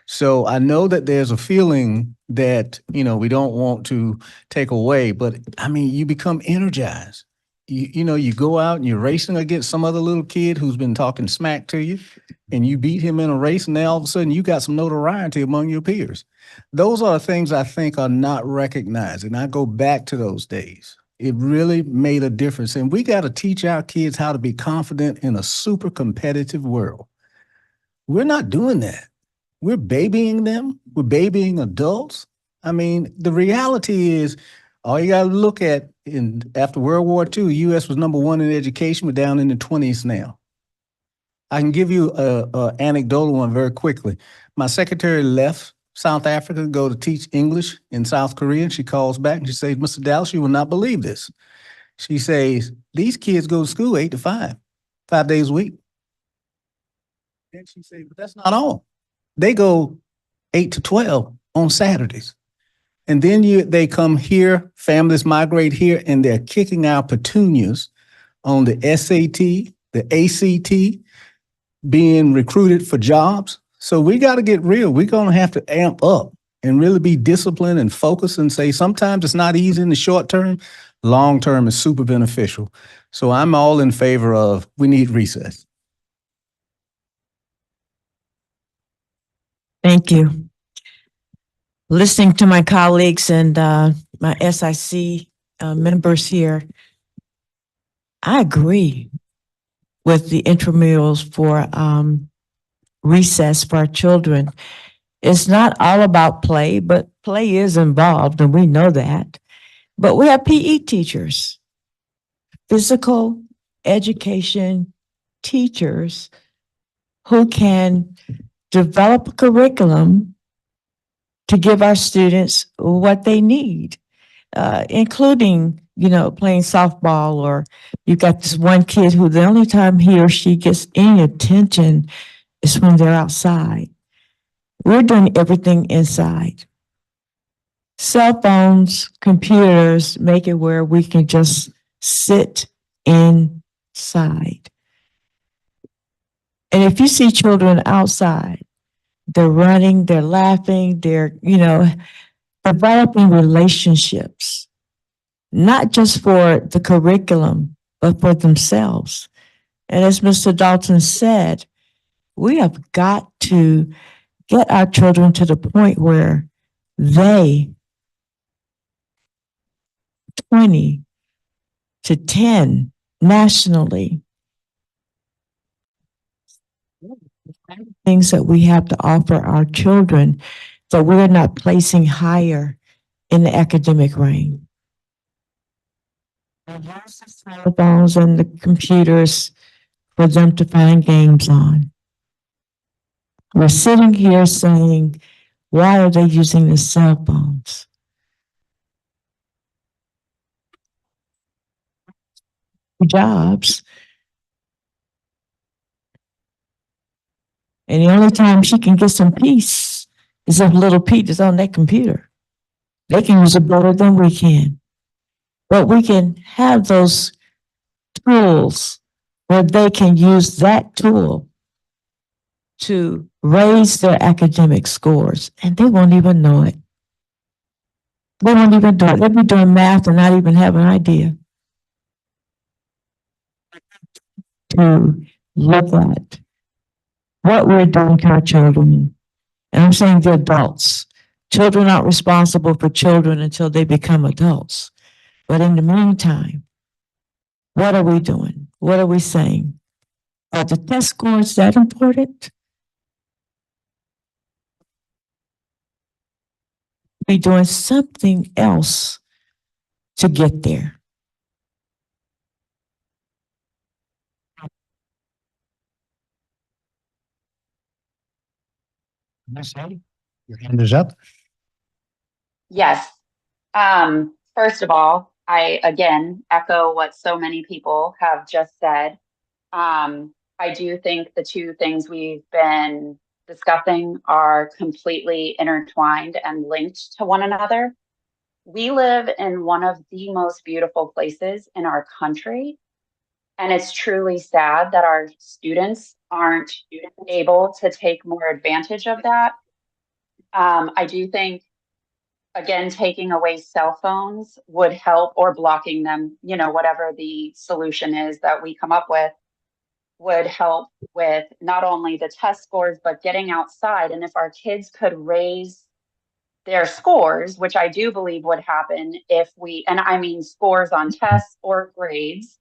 So I know that there's a feeling that, we don't want to take away, but I mean, you become energized. You go out and you're racing against some other little kid who's been talking smack to you, and you beat him in a race, and now all of a sudden you got some notoriety among your peers. Those are the things I think are not recognized. And I go back to those days. It really made a difference. And we got to teach our kids how to be confident in a super competitive world. We're not doing that. We're babying them. We're babying adults. I mean, the reality is, all you got to look at, after World War II, U.S. was #1 in education. We're down in the 20s now. I can give you a anecdotal one very quickly. My secretary left South Africa to go to teach English in South Korea, and she calls back and she says, "Mr. Dallas, you will not believe this." She says, "These kids go to school 8 to 5, 5 days a week." And she says, "But that's not all. They go 8 to 12 on Saturdays. And then they come here, families migrate here, and they're kicking our petunias on the SAT, the ACT, being recruited for jobs. So we got to get real. We're going to have to amp up and really be disciplined and focused and say sometimes it's not easy in the short term. Long term is super beneficial. So I'm all in favor of we need recess. Thank you. Listening to my colleagues and my SIC members here, I agree with the intramurals for recess for our children. It's not all about play, but play is involved, and we know that. But we have PE teachers, physical education teachers who can develop a curriculum to give our students what they need, including, playing softball, or you've got this one kid who the only time he or she gets any attention is when they're outside. We're doing everything inside. Cell phones, computers make it where we can just sit inside. And if you see children outside, they're running, they're laughing, they're, developing relationships, not just for the curriculum, but for themselves. And as Mr. Dalton said, we have got to get our children to the point where they 20 to 10, nationally. Things that we have to offer our children that we're not placing higher in the academic range. Cell phones and the computers for them to find games on. We're sitting here saying, why are they using the cell phones? Jobs. And the only time she can get some peace is if little Pete is on that computer. They can use it better than we can. But we can have those tools where they can use that tool to raise their academic scores, and they won't even know it. They won't even do it. They'll be doing math and not even have an idea. To look at what we're doing to our children. And I'm saying the adults. Children aren't responsible for children until they become adults. But in the meantime, what are we doing? What are we saying? Are the test scores that important? Be doing something else to get there. Ms. Hay, your hand is up. Yes. First of all, I again echo what so many people have just said. I do think the two things we've been discussing are completely intertwined and linked to one another. We live in one of the most beautiful places in our country, and it's truly sad that our students aren't able to take more advantage of that. I do think, again, taking away cell phones would help, or blocking them, you know, whatever the solution is that we come up with, would help with not only the test scores, but getting outside. And if our kids could raise their scores, which I do believe would happen if we, and I mean scores on tests or grades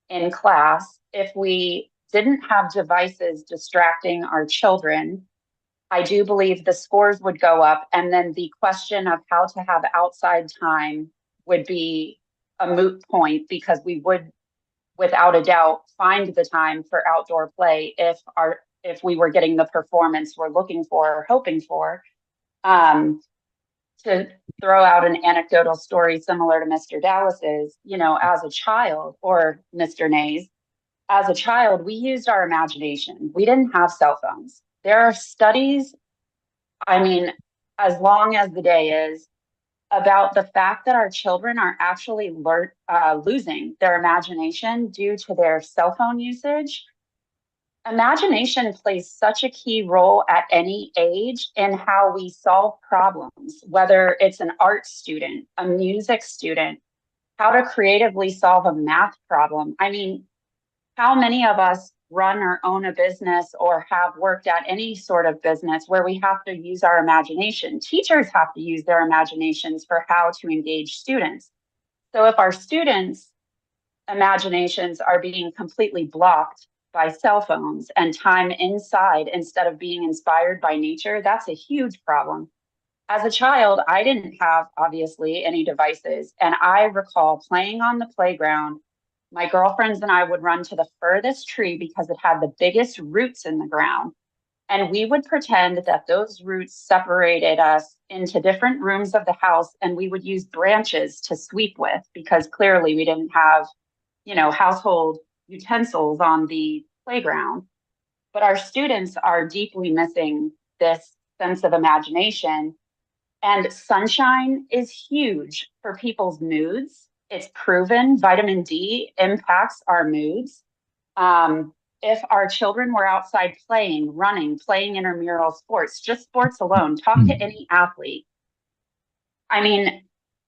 in class, if we didn't have devices distracting our children, I do believe the scores would go up. And then the question of how to have outside time would be a moot point, because we would, without a doubt, find the time for outdoor play if we were getting the performance we're looking for or hoping for. To throw out an anecdotal story similar to Mr. Dallas's, you know, as a child, or Mr. Nays, as a child, we used our imagination. We didn't have cell phones. There are studies, I mean, as long as the day is, about the fact that our children are actually losing their imagination due to their cell phone usage. Imagination plays such a key role at any age in how we solve problems, whether it's an art student, a music student, how to creatively solve a math problem. I mean, how many of us run or own a business or have worked at any sort of business where we have to use our imagination? Teachers have to use their imaginations for how to engage students. So if our students' imaginations are being completely blocked by cell phones and time inside instead of being inspired by nature, that's a huge problem. As a child, I didn't have, obviously, any devices. And I recall playing on the playground. My girlfriends and I would run to the furthest tree because it had the biggest roots in the ground. And we would pretend that those roots separated us into different rooms of the house. And we would use branches to sweep with, because clearly we didn't have, you know, household utensils on the playground. But our students are deeply missing this sense of imagination. And sunshine is huge for people's moods. It's proven vitamin D impacts our moods. If our children were outside playing, running, playing intramural sports, just sports alone, talk to any athlete. I mean,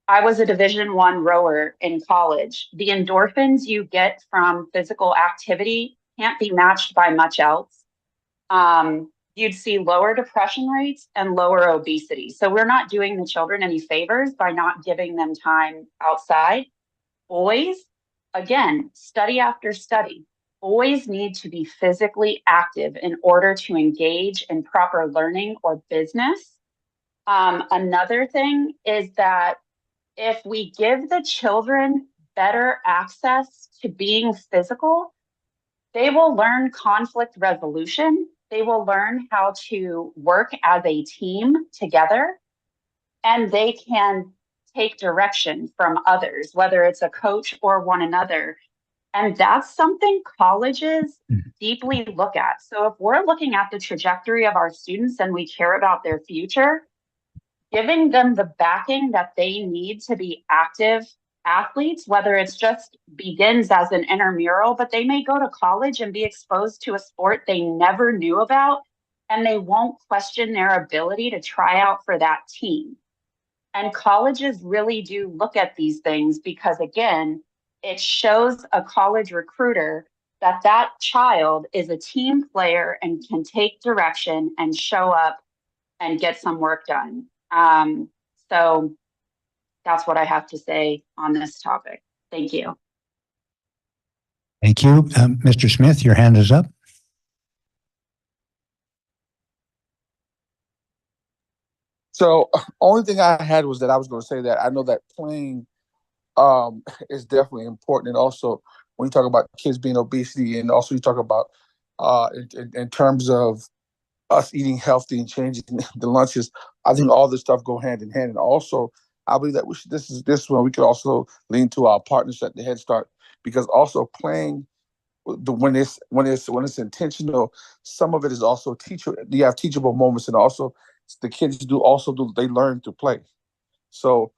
I was a Division I rower in college. The endorphins you get from physical activity can't be matched by much else. You'd see lower depression rates and lower obesity. So we're not doing the children any favors by not giving them time outside. Boys, again, study after study, boys need to be physically active in order to engage in proper learning or business. Another thing is that if we give the children better access to being physical, they will learn conflict resolution. They will learn how to work as a team together, and they can take direction from others, whether it's a coach or one another. And that's something colleges deeply look at. So if we're looking at the trajectory of our students and we care about their future, giving them the backing that they need to be active athletes, whether it's just begins as an intramural, but they may go to college and be exposed to a sport they never knew about, and they won't question their ability to try out for that team. And colleges really do look at these things because, again, it shows a college recruiter that that child is a team player and can take direction and show up and get some work done. So that's what I have to say on this topic. Thank you. Thank you. Mr. Smith, your hand is up. So only thing I had was that I was going to say that I know that playing is definitely important. And also when you talk about kids being obesity, and also you talk about in terms of us eating healthy and changing the lunches, I think all this stuff go hand in hand. And also, I believe that this one we could also lean to our partners at the Head Start, because also playing when it's intentional, some of it is also you have teachable moments, and also the kids they learn to play. So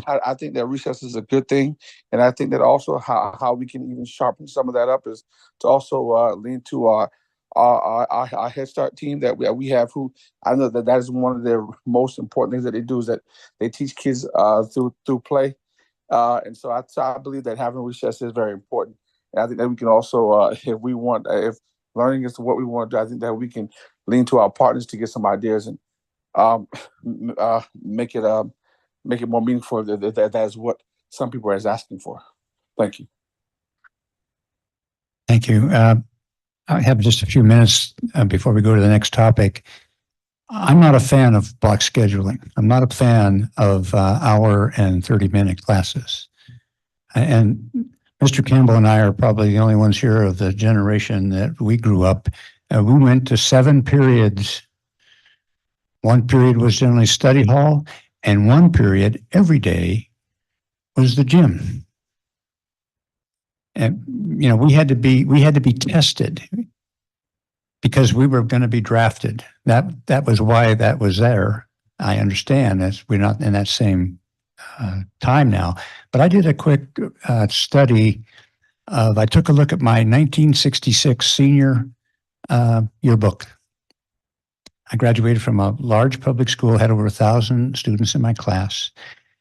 I think that recess is a good thing, and I think that also how we can even sharpen some of that up is to also lean to our Head Start team that we have, who I know that is one of their most important things that they do, is that they teach kids through play, and so I believe that having recess is very important, and I think that we can also if learning is what we want to do, I think that we can lean to our partners to get some ideas and make it more meaningful. That is what some people are asking for. Thank you. Thank you. I have just a few minutes before we go to the next topic. I'm not a fan of block scheduling. I'm not a fan of hour and 30-minute classes. And Mr. Campbell and I are probably the only ones here of the generation that we grew up. We went to 7 periods. One period was generally study hall, and one period every day was the gym. And we had to be tested because we were going to be drafted. That was why that was there. I understand that we're not in that same time now. But I did a quick study I took a look at my 1966 senior yearbook. I graduated from a large public school, had over 1,000 students in my class.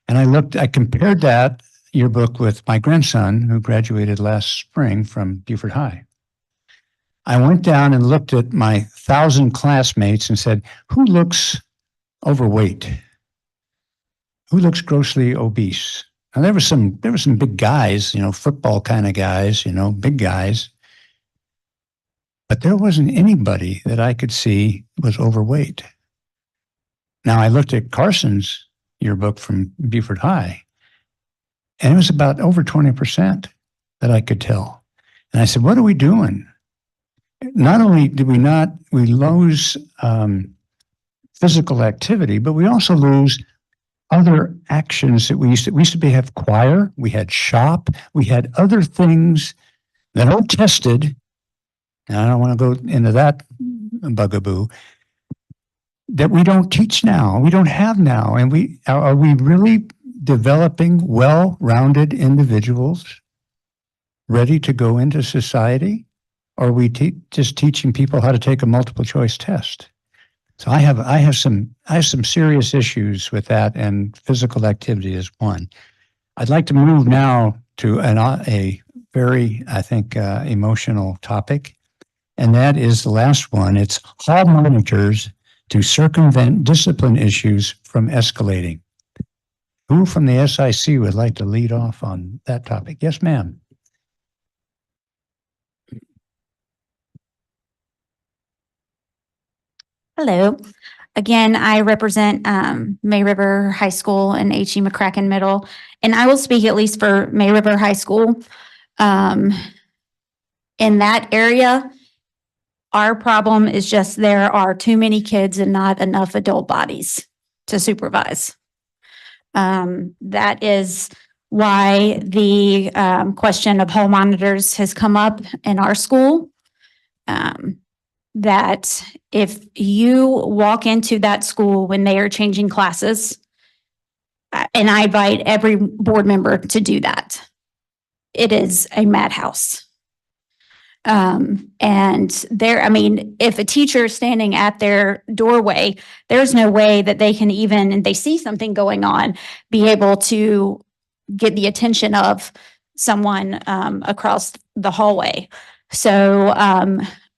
And I compared that yearbook with my grandson, who graduated last spring from Beaufort High. I went down and looked at my 1,000 classmates and said, who looks overweight? Who looks grossly obese? And there were some big guys, football kind of guys, big guys. But there wasn't anybody that I could see was overweight. Now I looked at Carson's yearbook from Beaufort High, and it was about over 20% that I could tell. And I said, what are we doing? Not only did we lose physical activity, but we also lose other actions that we used to have choir, we had shop, we had other things that are tested. And I don't want to go into that bugaboo, that we don't teach now, we don't have now. And are we really developing well-rounded individuals ready to go into society? Or are we just teaching people how to take a multiple choice test? So I have some serious issues with that, and physical activity is one. I'd like to move now to a very, I think, emotional topic, and that is the last one. It's hall monitors to circumvent discipline issues from escalating. Who from the SIC would like to lead off on that topic? Yes, ma'am. Hello. Again, I represent May River High School and H.E. McCracken Middle, and I will speak at least for May River High School. In that area, our problem is just there are too many kids and not enough adult bodies to supervise. That is why the question of hall monitors has come up in our school. That if you walk into that school when they are changing classes, and I invite every board member to do that, it is a madhouse. And there, I mean, if a teacher is standing at their doorway, there's no way that they can even, and they see something going on, be able to get the attention of someone across the hallway. So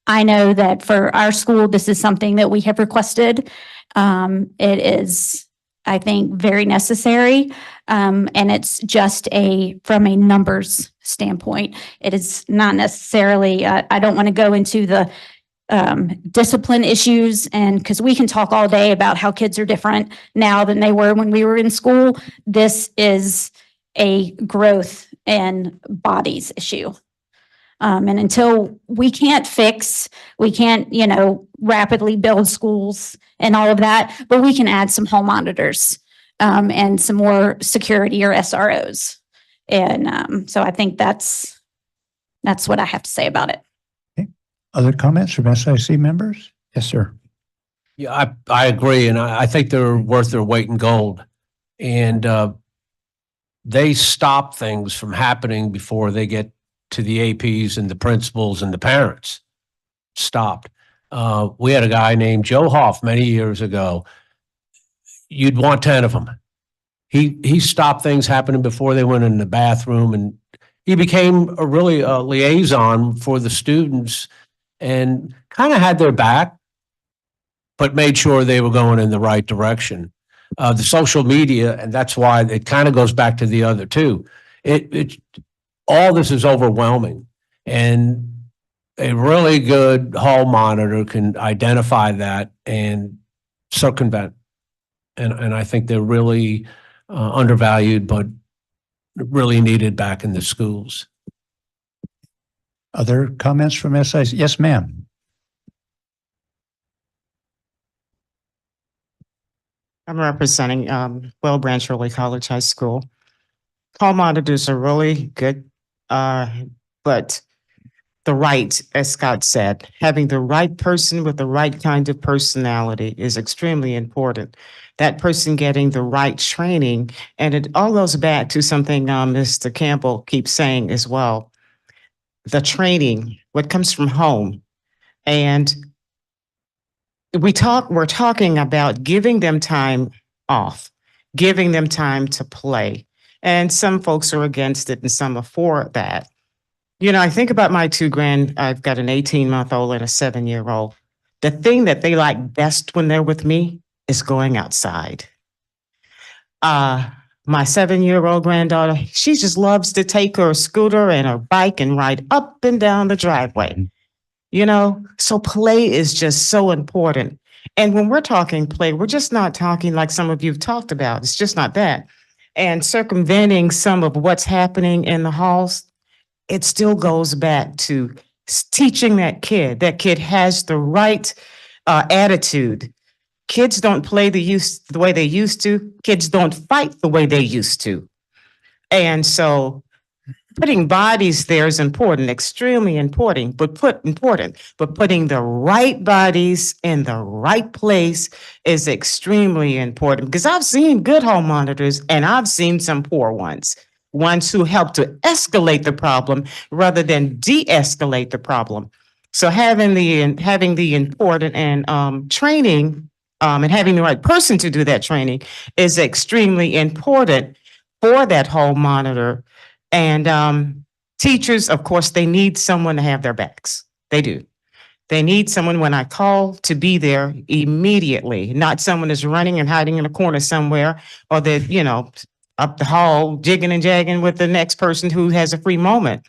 I know that for our school, this is something that we have requested. It is, I think, very necessary. And it's just from a numbers standpoint. It is not necessarily, I don't want to go into the discipline issues, and because we can talk all day about how kids are different now than they were when we were in school. This is a growth and bodies issue. And until we can't rapidly build schools and all of that, but we can add some hall monitors and some more security or SROs. And so I think that's what I have to say about it. Okay. Other comments from SIC members? Yes, sir. Yeah, I agree. And I think they're worth their weight in gold. And they stop things from happening before they get to the APs and the principals and the parents. Stopped. We had a guy named Joe Hoff many years ago. You'd want 10 of them. He stopped things happening before they went in the bathroom, and he became a liaison for the students and kind of had their back, but made sure they were going in the right direction. The social media, and that's why it kind of goes back to the other two. All this is overwhelming, and a really good hall monitor can identify that and circumvent. And I think they're really undervalued, but really needed back in the schools. Other comments from SIC? Yes, ma'am. I'm representing Well Branch Early College High School. Hall monitors are really good, but as Scott said, having the right person with the right kind of personality is extremely important. That person getting the right training, and it all goes back to something Mr. Campbell keeps saying as well. The training, what comes from home. And we're talking about giving them time off, giving them time to play. And some folks are against it and some are for that. You know, I think about my I've got an 18-month-old and a 7-year-old. The thing that they like best when they're with me is going outside. My 7-year-old granddaughter, she just loves to take her scooter and her bike and ride up and down the driveway. You know, so play is just so important. And when we're talking play, we're just not talking like some of you've talked about. It's just not that. And circumventing some of what's happening in the halls, it still goes back to teaching that kid has the right attitude. Kids don't play the way they used to. Kids don't fight the way they used to. And so putting bodies there is important, extremely important, but putting the right bodies in the right place is extremely important, because I've seen good hall monitors and I've seen some poor ones who help to escalate the problem rather than de-escalate the problem. So having the important and training and having the right person to do that training is extremely important for that hall monitor. And teachers, of course, they need someone to have their backs. They do. They need someone when I call to be there immediately, not someone that's running and hiding in a corner somewhere, or that, up the hall, jigging and jagging with the next person who has a free moment.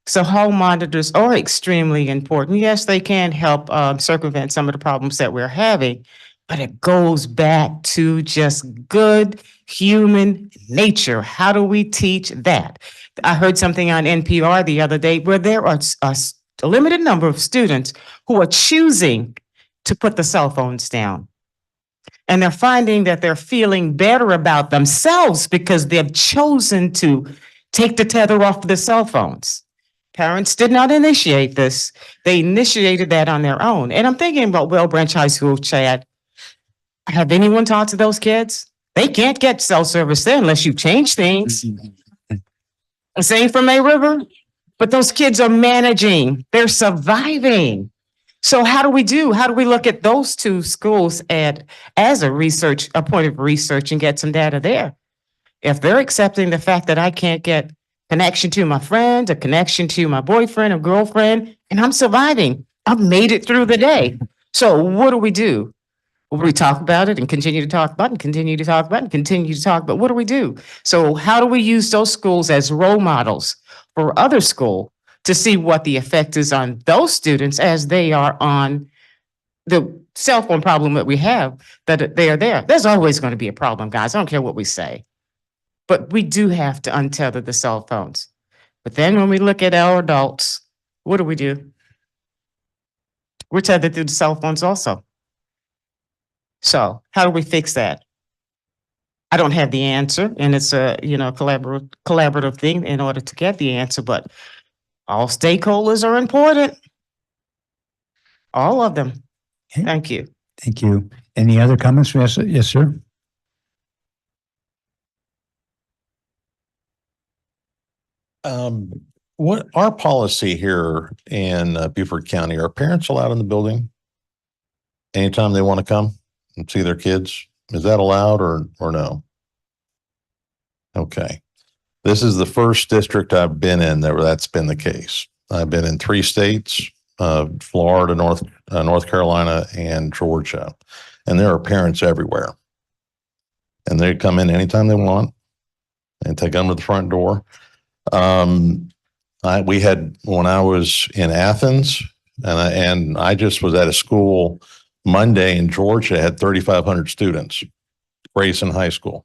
So hall monitors are extremely important. Yes, they can help circumvent some of the problems that we're having, but it goes back to just good human nature. How do we teach that? I heard something on NPR the other day where there are a limited number of students who are choosing to put the cell phones down. And they're finding that they're feeling better about themselves because they've chosen to take the tether off of the cell phones. Parents did not initiate this. They initiated that on their own. And I'm thinking about Well Branch High School, Chad. Have anyone talked to those kids? They can't get cell service there unless you change things. Same for May River. But those kids are managing. They're surviving. So how do we do? How do we look at those two schools as a point of research and get some data there? If they're accepting the fact that I can't get connection to my friend, a connection to my boyfriend or girlfriend, and I'm surviving. I've made it through the day. So what do we do? Well, we talk about it and continue to talk about it and continue to talk about it and continue to talk, but what do we do? So how do we use those schools as role models for other school to see what the effect is on those students as they are on the cell phone problem that we have, that they are there? There's always going to be a problem, guys. I don't care what we say. But we do have to untether the cell phones. But then when we look at our adults, what do? We're tethered to the cell phones also. So how do we fix that? I don't have the answer, and it's a collaborative thing in order to get the answer, but all stakeholders are important. All of them. Okay. Thank you. Thank you. Any other comments? Yes, sir. What our policy here in Beaufort County, are parents allowed in the building anytime they want to come and see their kids? Is that allowed or no? Okay. This is the first district I've been in that's been the case. I've been in 3 states, Florida, North Carolina, and Georgia. And there are parents everywhere. And they come in anytime they want and take them to the front door. We had, when I was in Athens, and I just was at a school Monday in Georgia, had 3,500 students, Grayson High School.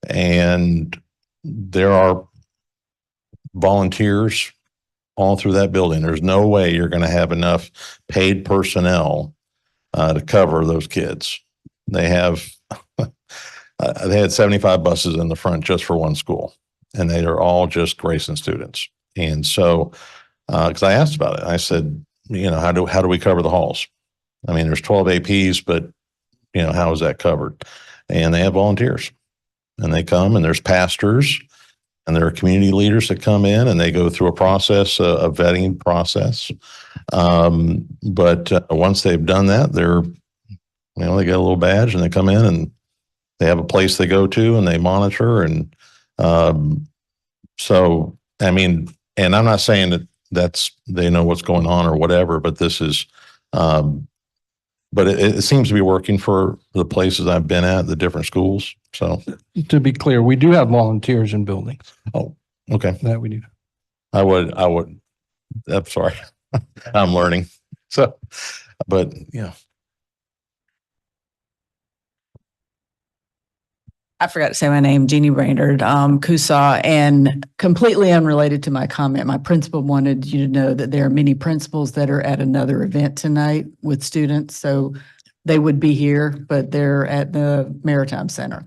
And there are volunteers all through that building. There's no way you're going to have enough paid personnel to cover those kids. They have, they had 75 buses in the front just for one school, and they are all just Grayson students. And so, because I asked about it, I said, how do we cover the halls? I mean, there's 12 APs, but how is that covered? And they have volunteers, and they come, and there's pastors, and there are community leaders that come in, and they go through a process, a vetting process. But once they've done that, they get a little badge, and they come in, and they have a place they go to, and they monitor. And so, I mean, and I'm not saying that they know what's going on or whatever, but this is, but it seems to be working for the places I've been at, the different schools. So To be clear, we do have volunteers in buildings. Oh, okay. That we do. I'm sorry. I'm learning. So, but yeah. I forgot to say my name, Jeannie Brainerd, CUSA, and completely unrelated to my comment. My principal wanted you to know that there are many principals that are at another event tonight with students. So they would be here, but they're at the Maritime Center.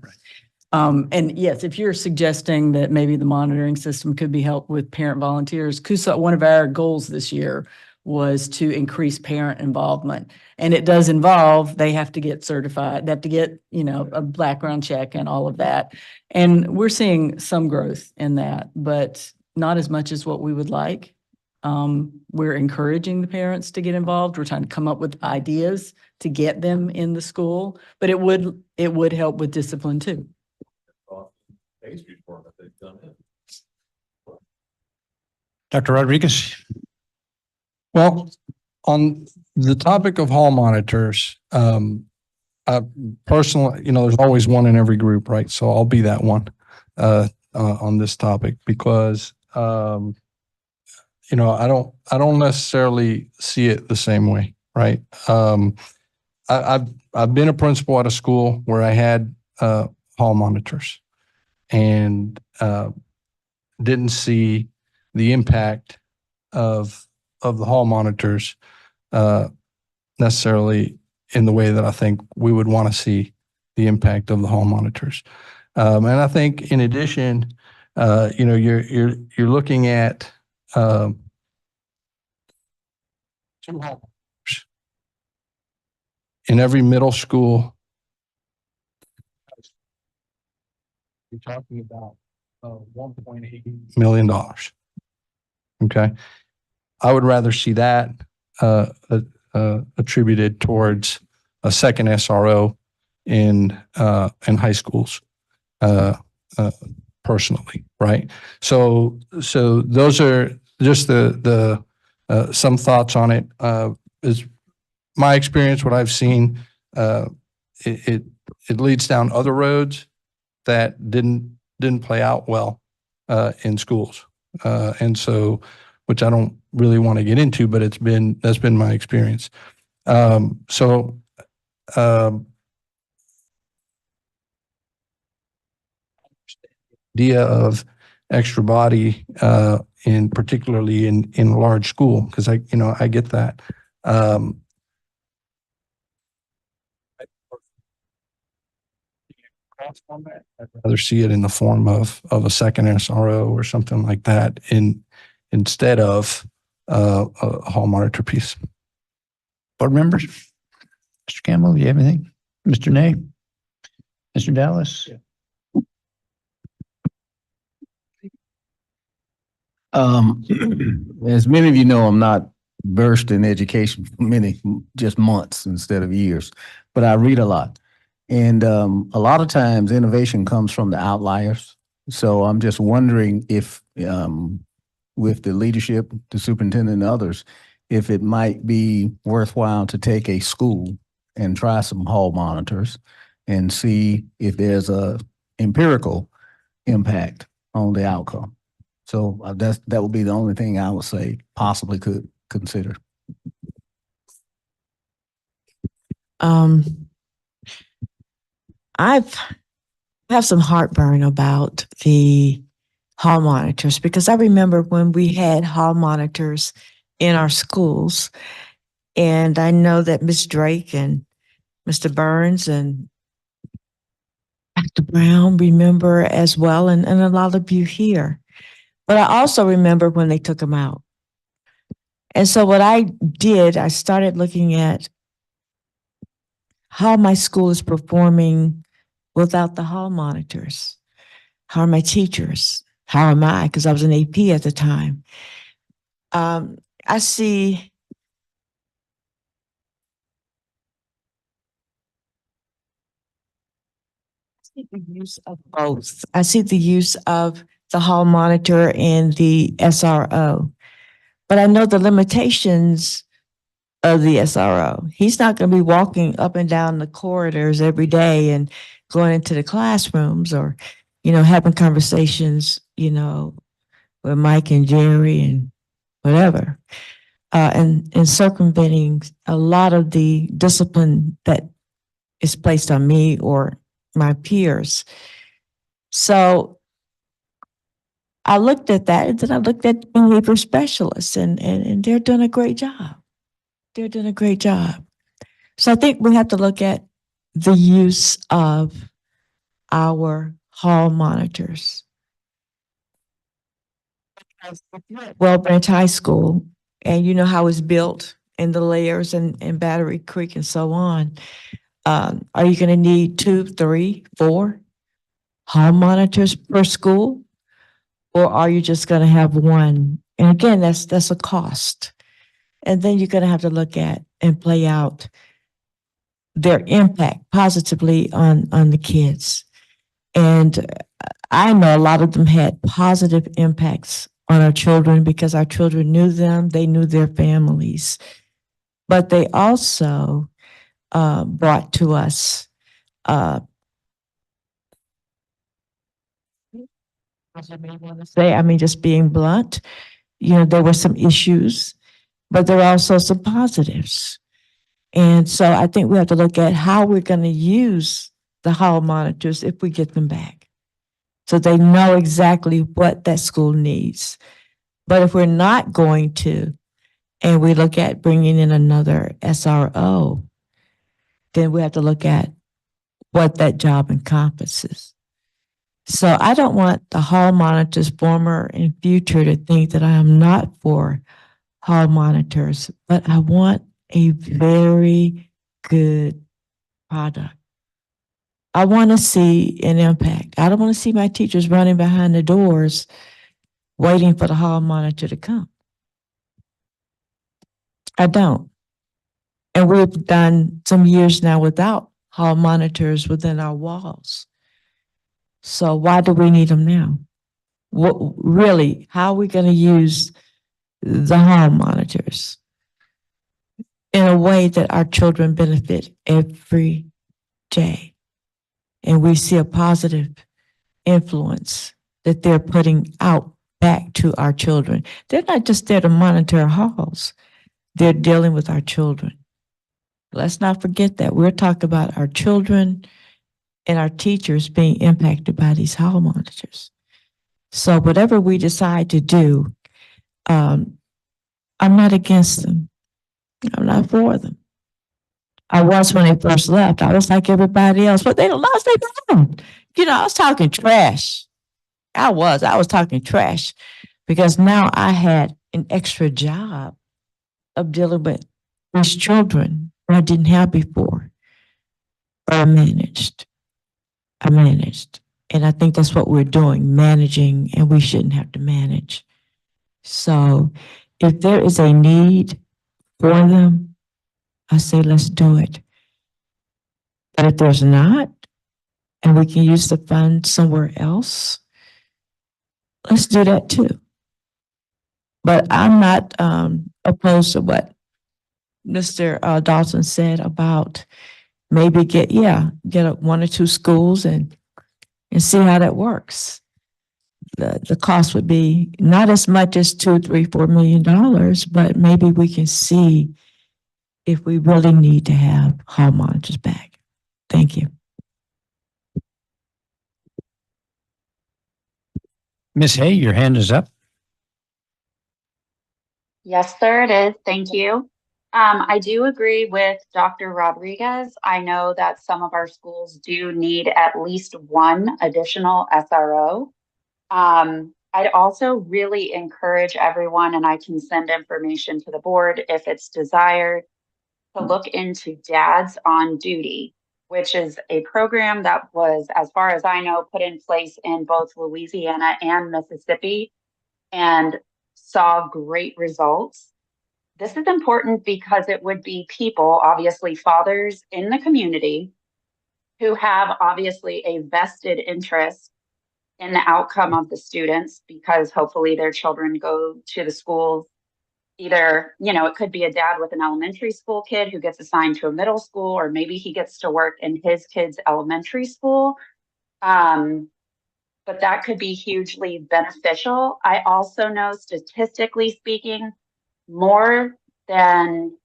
And yes, if you're suggesting that maybe the monitoring system could be helped with parent volunteers, CUSA, one of our goals this year was to increase parent involvement. And it does involve, they have to get certified, they have to get, a background check and all of that. And we're seeing some growth in that, but not as much as what we would like. We're encouraging the parents to get involved. We're trying to come up with ideas to get them in the school, but it would help with discipline too. Dr. Rodriguez? Well, on the topic of hall monitors, I personally, there's always one in every group, right? So I'll be that one on this topic because I don't necessarily see it the same way, right? I've been a principal at a school where I had hall monitors and didn't see the impact of the hall monitors necessarily in the way that I think we would want to see the impact of the hall monitors. And I think in addition, you're looking at 2 hall monitors in every middle school. You're talking about $1.8 million. Okay. I would rather see that attributed towards a second SRO in high schools, personally, right? So those are just the some thoughts on it. Is my experience, what I've seen, it leads down other roads that didn't play out well in schools, and so, which I don't really want to get into, but that's been my experience. Idea of extra body, in particularly in a large school, because I get that. I'd rather see it in the form of a second SRO or something like that instead of a hall monitor piece. Board members? Mr. Campbell, do you have anything? Mr. Nay? Mr. Dallas? As many of you know, I'm not versed in education for just months instead of years, but I read a lot. And a lot of times innovation comes from the outliers. So I'm just wondering if with the leadership, the superintendent and others, if it might be worthwhile to take a school and try some hall monitors and see if there's a empirical impact on the outcome. So that would be the only thing I would say possibly could consider. I have some heartburn about the hall monitors because I remember when we had hall monitors in our schools, and I know that Ms. Drake and Mr. Burns and Dr. Brown remember as well, and a lot of you here. But I also remember when they took them out. And so what I did, I started looking at how my school is performing without the hall monitors. How are my teachers? How am I? Because I was an AP at the time. I see the use of both. I see the use of the hall monitor and the SRO, but I know the limitations of the SRO. He's not going to be walking up and down the corridors every day and going into the classrooms or, having conversations, with Mike and Jerry and whatever, and circumventing a lot of the discipline that is placed on me or my peers. So I looked at that, and then I looked at behavior specialists, and they're doing a great job. They're doing a great job. So I think we have to look at the use of our hall monitors. Well Branch High School, and you know how it's built and the layers and Battery Creek and so on. Are you going to need 2, 3, 4 hall monitors per school? Or are you just going to have one? And again, that's a cost. And then you're going to have to look at and play out their impact positively on the kids. And I know a lot of them had positive impacts on our children because our children knew them, they knew their families. But they also brought to us I mean, just being blunt, there were some issues, but there are also some positives. And so I think we have to look at how we're going to use the hall monitors if we get them back, so they know exactly what that school needs. But if we're not going to, and we look at bringing in another SRO, then we have to look at what that job encompasses. So I don't want the hall monitors, former and future, to think that I am not for hall monitors, but I want a very good product. I want to see an impact. I don't want to see my teachers running behind the doors waiting for the hall monitor to come. I don't. And we've done some years now without hall monitors within our walls. So why do we need them now? What, really, how are we going to use the hall monitors in a way that our children benefit every day? And we see a positive influence that they're putting out back to our children. They're not just there to monitor halls. They're dealing with our children. Let's not forget that. We're talking about our children and our teachers being impacted by these hall monitors. So whatever we decide to do, I'm not against them. I'm not for them. I was when they first left. I was like everybody else, but they don't lost their ground. I was talking trash. I was talking trash because now I had an extra job of dealing with these children that I didn't have before. But I managed. And I think that's what we're doing, managing, and we shouldn't have to manage. So if there is a need for them, I say let's do it. But if there's not, and we can use the fund somewhere else, let's do that too. But I'm not opposed to what Mr. Dawson said about maybe get one or two schools and see how that works. The cost would be not as much as $2, $3, $4 million, but maybe we can see if we really need to have hall monitors back. Thank you. Miss Hay, your hand is up. Yes, sir, it is. Thank you. I do agree with Dr. Rodriguez. I know that some of our schools do need at least one additional SRO. I'd also really encourage everyone, and I can send information to the board if it's desired, to look into Dads on Duty, which is a program that was, as far as I know, put in place in both Louisiana and Mississippi and saw great results. This is important because it would be people, obviously fathers in the community, who have obviously a vested interest in the outcome of the students, because hopefully their children go to the schools. Either, it could be a dad with an elementary school kid who gets assigned to a middle school, or maybe he gets to work in his kid's elementary school. But that could be hugely beneficial. I also know, statistically speaking, more than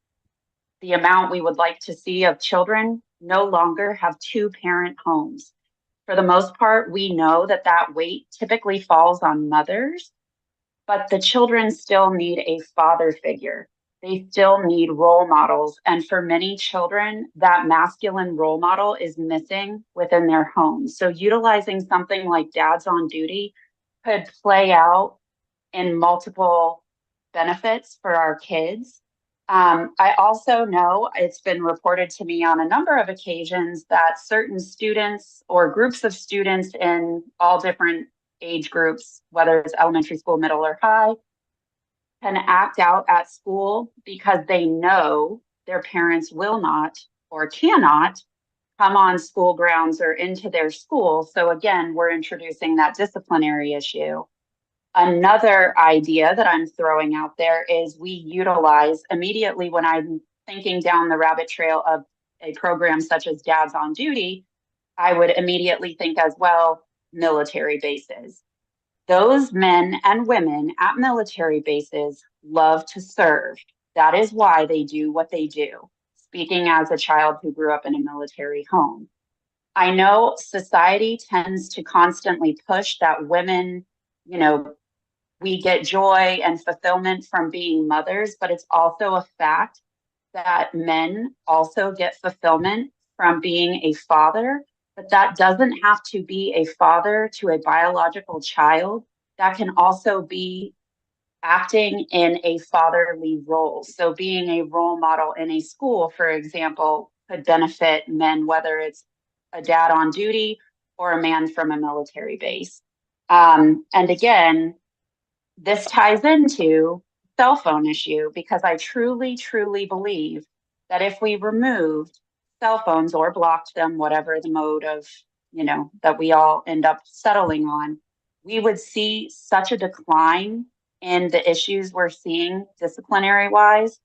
the amount we would like to see of children no longer have two-parent homes. For the most part, we know that weight typically falls on mothers, but the children still need a father figure. They still need role models. And for many children, that masculine role model is missing within their homes. So utilizing something like Dads on Duty could play out in multiple benefits for our kids. I also know it's been reported to me on a number of occasions that certain students or groups of students in all different age groups, whether it's elementary school, middle, or high, can act out at school because they know their parents will not or cannot come on school grounds or into their school. So again, we're introducing that disciplinary issue. Another idea that I'm throwing out there is we utilize immediately, when I'm thinking down the rabbit trail of a program such as Dads on Duty, I would immediately think as well, military bases. Those men and women at military bases love to serve. That is why they do what they do. Speaking as a child who grew up in a military home. I know society tends to constantly push that women, we get joy and fulfillment from being mothers, but it's also a fact that men also get fulfillment from being a father. But that doesn't have to be a father to a biological child. That can also be acting in a fatherly role. So being a role model in a school, for example, could benefit men, whether it's a dad on duty or a man from a military base. And again, this ties into cell phone issue because I truly, truly believe that if we removed cell phones or blocked them, whatever the mode of, that we all end up settling on, we would see such a decline in the issues we're seeing disciplinary wise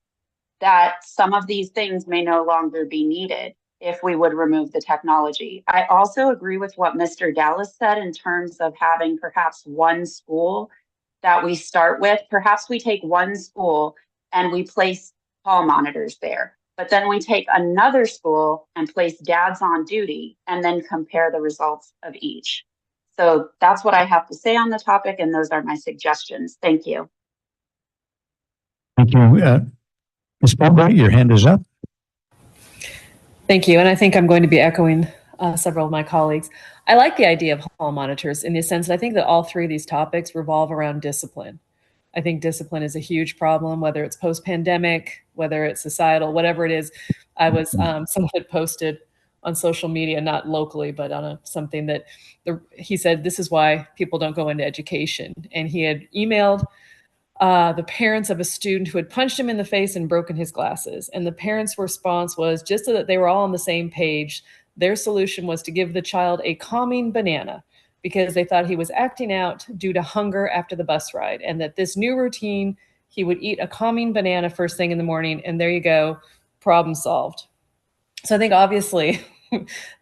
that some of these things may no longer be needed if we would remove the technology. I also agree with what Mr. Dallas said in terms of having perhaps one school that we start with. Perhaps we take one school and we place hall monitors there, but then we take another school and place dads on duty and then compare the results of each. So that's what I have to say on the topic, and those are my suggestions. Thank you. Thank you. Ms. Fulbright, your hand is up. Thank you. And I think I'm going to be echoing several of my colleagues. I like the idea of hall monitors in the sense that I think that all three of these topics revolve around discipline. I think discipline is a huge problem, whether it's post-pandemic, whether it's societal, whatever it is. I was, someone had posted on social media, not locally, but on something that he said, this is why people don't go into education. And he had emailed the parents of a student who had punched him in the face and broken his glasses. And the parents' response was, just so that they were all on the same page, their solution was to give the child a calming banana because they thought he was acting out due to hunger after the bus ride, and that this new routine, he would eat a calming banana first thing in the morning, and there you go, problem solved. So I think obviously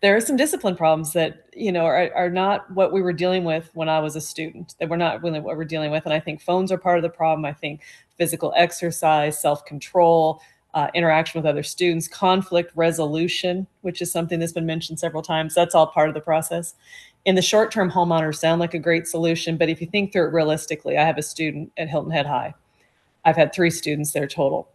there are some discipline problems that, are not what we were dealing with when I was a student, that we're not really what we're dealing with. And I think phones are part of the problem. I think physical exercise, self-control, interaction with other students, conflict resolution, which is something that's been mentioned several times. That's all part of the process. In the short term, hall monitors sound like a great solution, but if you think through it realistically, I have a student at Hilton Head High. I've had 3 students there total.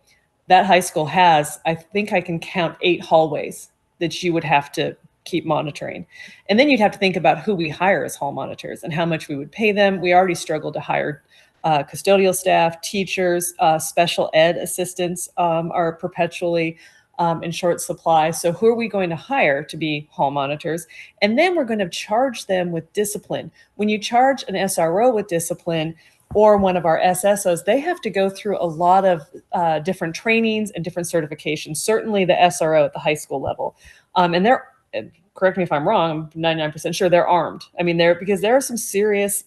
That high school has, I think I can count 8 hallways that you would have to keep monitoring. And then you'd have to think about who we hire as hall monitors and how much we would pay them. We already struggle to hire custodial staff, teachers, special ed assistants are perpetually in short supply. So who are we going to hire to be hall monitors? And then we're going to charge them with discipline. When you charge an SRO with discipline, or one of our SSOs, they have to go through a lot of different trainings and different certifications, certainly the SRO at the high school level. And they're, correct me if I'm wrong, I'm 99% sure they're armed. I mean, because there are some serious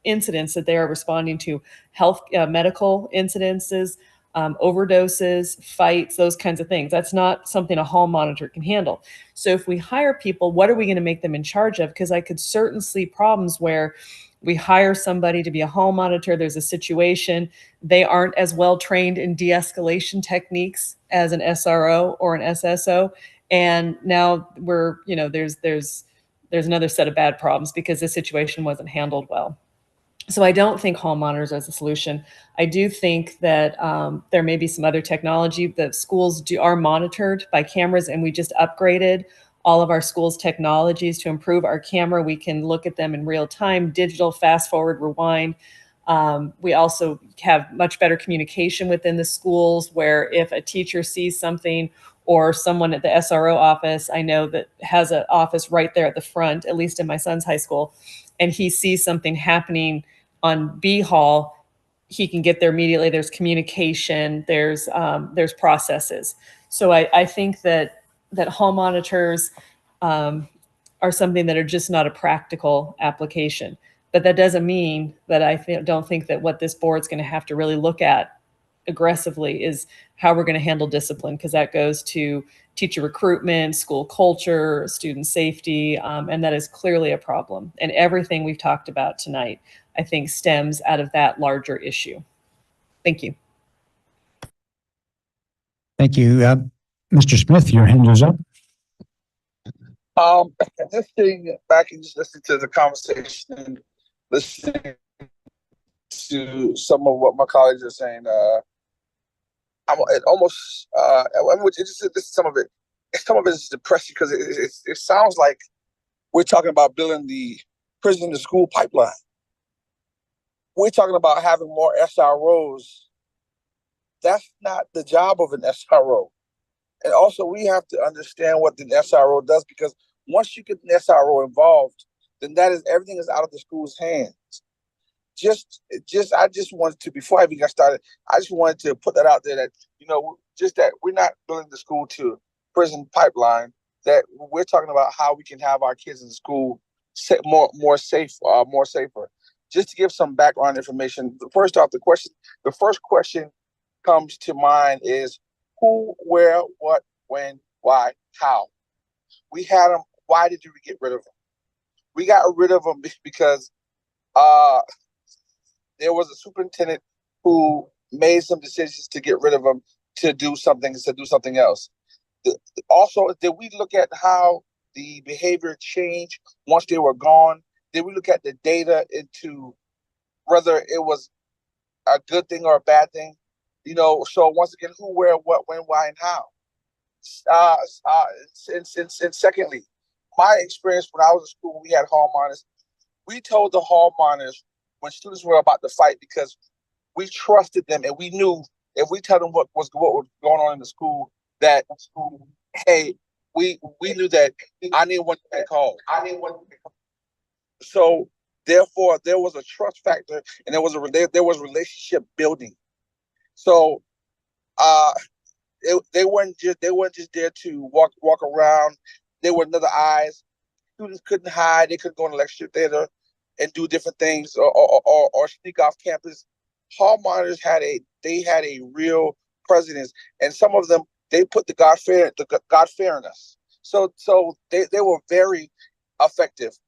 incidents that they are responding to, health, medical incidences, overdoses, fights, those kinds of things. That's not something a hall monitor can handle. So if we hire people, what are we going to make them in charge of? Because I could certainly see problems where we hire somebody to be a hall monitor, there's a situation, they aren't as well trained in de-escalation techniques as an SRO or an SSO. And now we're, there's another set of bad problems because the situation wasn't handled well. So I don't think hall monitors as a solution. I do think that there may be some other technology that schools are monitored by cameras, and we just upgraded all of our schools' technologies to improve our camera. We can look at them in real time, digital, fast forward, rewind. We also have much better communication within the schools where if a teacher sees something or someone at the SRO office, I know that has an office right there at the front, at least in my son's high school, and he sees something happening on B Hall, he can get there immediately. There's communication, there's processes. So I think that hall monitors are something that are just not a practical application. But that doesn't mean that I don't think that what this board's going to have to really look at aggressively is how we're going to handle discipline, because that goes to teacher recruitment, school culture, student safety, and that is clearly a problem. And everything we've talked about tonight, I think stems out of that larger issue. Thank you. Thank you. Mr. Smith, your hand is up. Just sitting back and just listening to the conversation, listening to some of what my colleagues are saying, it almost, some of it is depressing because it sounds like we're talking about building the prison to school pipeline. We're talking about having more SROs. That's not the job of an SRO. And also, we have to understand what the SRO does, because once you get an SRO involved, then everything is out of the school's hands. I just wanted to, before I even got started, I just wanted to put that out there that, just that we're not building the school to prison pipeline, that we're talking about how we can have our kids in school more safer. Just to give some background information, first off, the first question comes to mind is who, where, what, when, why, how. We had them. Why did we get rid of them? We got rid of them because there was a superintendent who made some decisions to get rid of them to do something else. Also, did we look at how the behavior changed once they were gone? Did we look at the data into whether it was a good thing or a bad thing? So once again, who, where, what, when, why, and how. And secondly, my experience when I was in school, we had hall monitors. We told the hall monitors when students were about to fight, because we trusted them and we knew if we tell them what was going on in the school, that hey, we knew that I didn't want to be called. So therefore, there was a trust factor, and there was relationship building. So they weren't just there to walk around. They were another eyes. Students couldn't hide. They couldn't go in the lecture theater and do different things or sneak off campus. Hall monitors had a real presence, and some of them, they put the God fear in us. So they were very effective.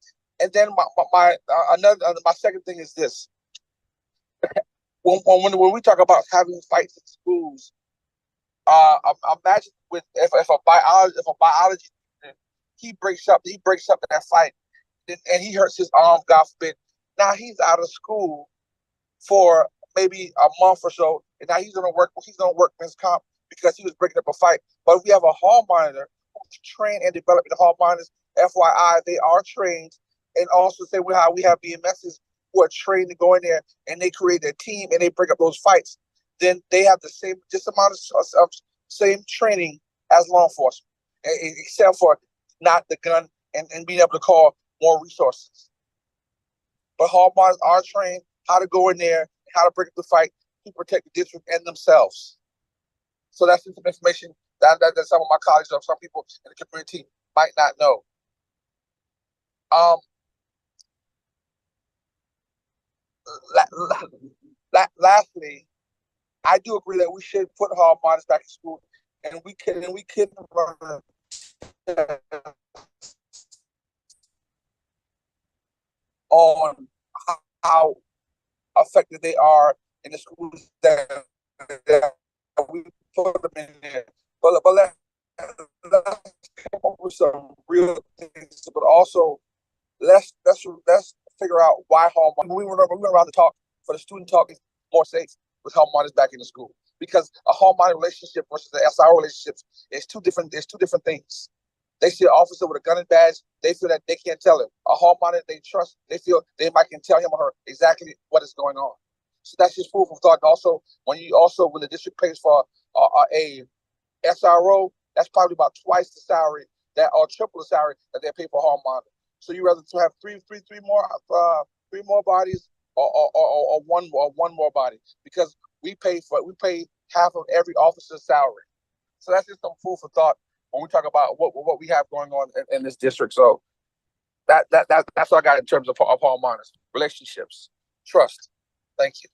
And then my second thing is this: when we talk about having fights in schools, imagine if a biology student, he breaks up that fight, and he hurts his arm, God forbid. Now he's out of school for maybe a month or so, and now he's gonna work his comp because he was breaking up a fight. But if we have a hall monitor who's trained and developed in hall monitors, FYI, they are trained, and also say how we have BMSs who are trained to go in there and they create a team and they break up those fights, then they have the same amount of same training as law enforcement, except for not the gun and being able to call more resources. But hall monitors are trained how to go in there, how to break up the fight to protect the district and themselves. So that's some information that some of my colleagues or some people in the community might not know. Lastly, I do agree that we should put hall monitors back in school, and we can run on how effective they are in the schools that we put them in there. But let's come up with some real things. But also, let's figure out why hall monitors. We went around the talk for the student talk is more safe with hall monitors back in the school, because a hall monitor relationship versus the SRO relationship is two different things. They see an officer with a gun and badge, they feel that they can't tell him. A hall monitor they trust, they feel they might can tell him or her exactly what is going on. So that's just food for thought. And also, when the district pays for a SRO, that's probably about twice the salary or triple the salary that they pay for a hall monitor. So you rather to have three more bodies or one more body, because we pay half of every officer's salary. So that's just some food for thought when we talk about what we have going on in this district. So that's what I got in terms of hall monitors, relationships, trust. Thank you.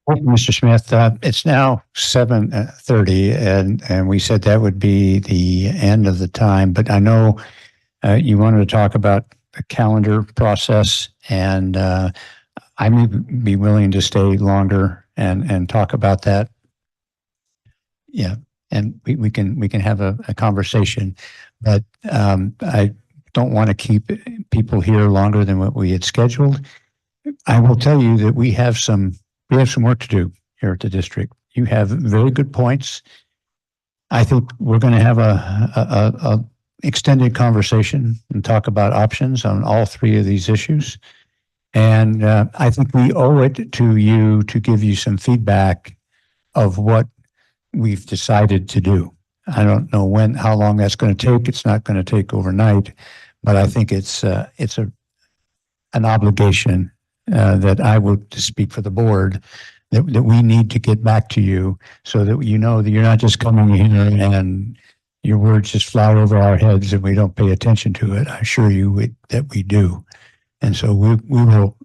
Thank you, Mr. Smith. It's now 7:30, and we said that would be the end of the time. But I know you wanted to talk about the calendar process, and I may be willing to stay longer and talk about that. Yeah, and we can have a conversation, but I don't want to keep people here longer than what we had scheduled. I will tell you that we have some work to do here at the district. You have very good points. I think we're going to have a extended conversation and talk about options on all three of these issues. And I think we owe it to you to give you some feedback of what we've decided to do. I don't know how long that's going to take. It's not going to take overnight, but I think it's an obligation that I would speak for the board that we need to get back to you so that you know that you're not just coming in and your words just fly over our heads and we don't pay attention to it. I assure you that we do. And so we will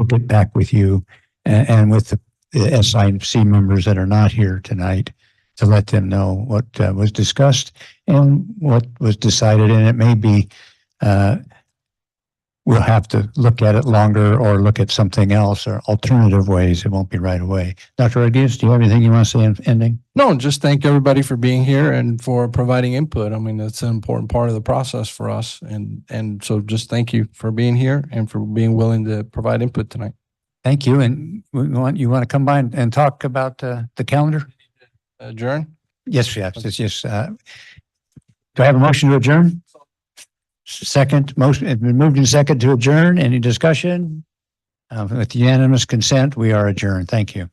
get back with you and with the SIC members that are not here tonight to let them know what was discussed and what was decided. And it may be we'll have to look at it longer or look at something else or alternative ways. It won't be right away. Dr. Rodriguez, do you have anything you want to say in ending? No, just thank everybody for being here and for providing input. I mean, that's an important part of the process for us. And so just thank you for being here and for being willing to provide input tonight. Thank you. And you want to come by and talk about the calendar? Adjourn? Yes, yes. It's just, do I have a motion to adjourn? Second, motion, it's been moved and second to adjourn. Any discussion? With unanimous consent, we are adjourned. Thank you.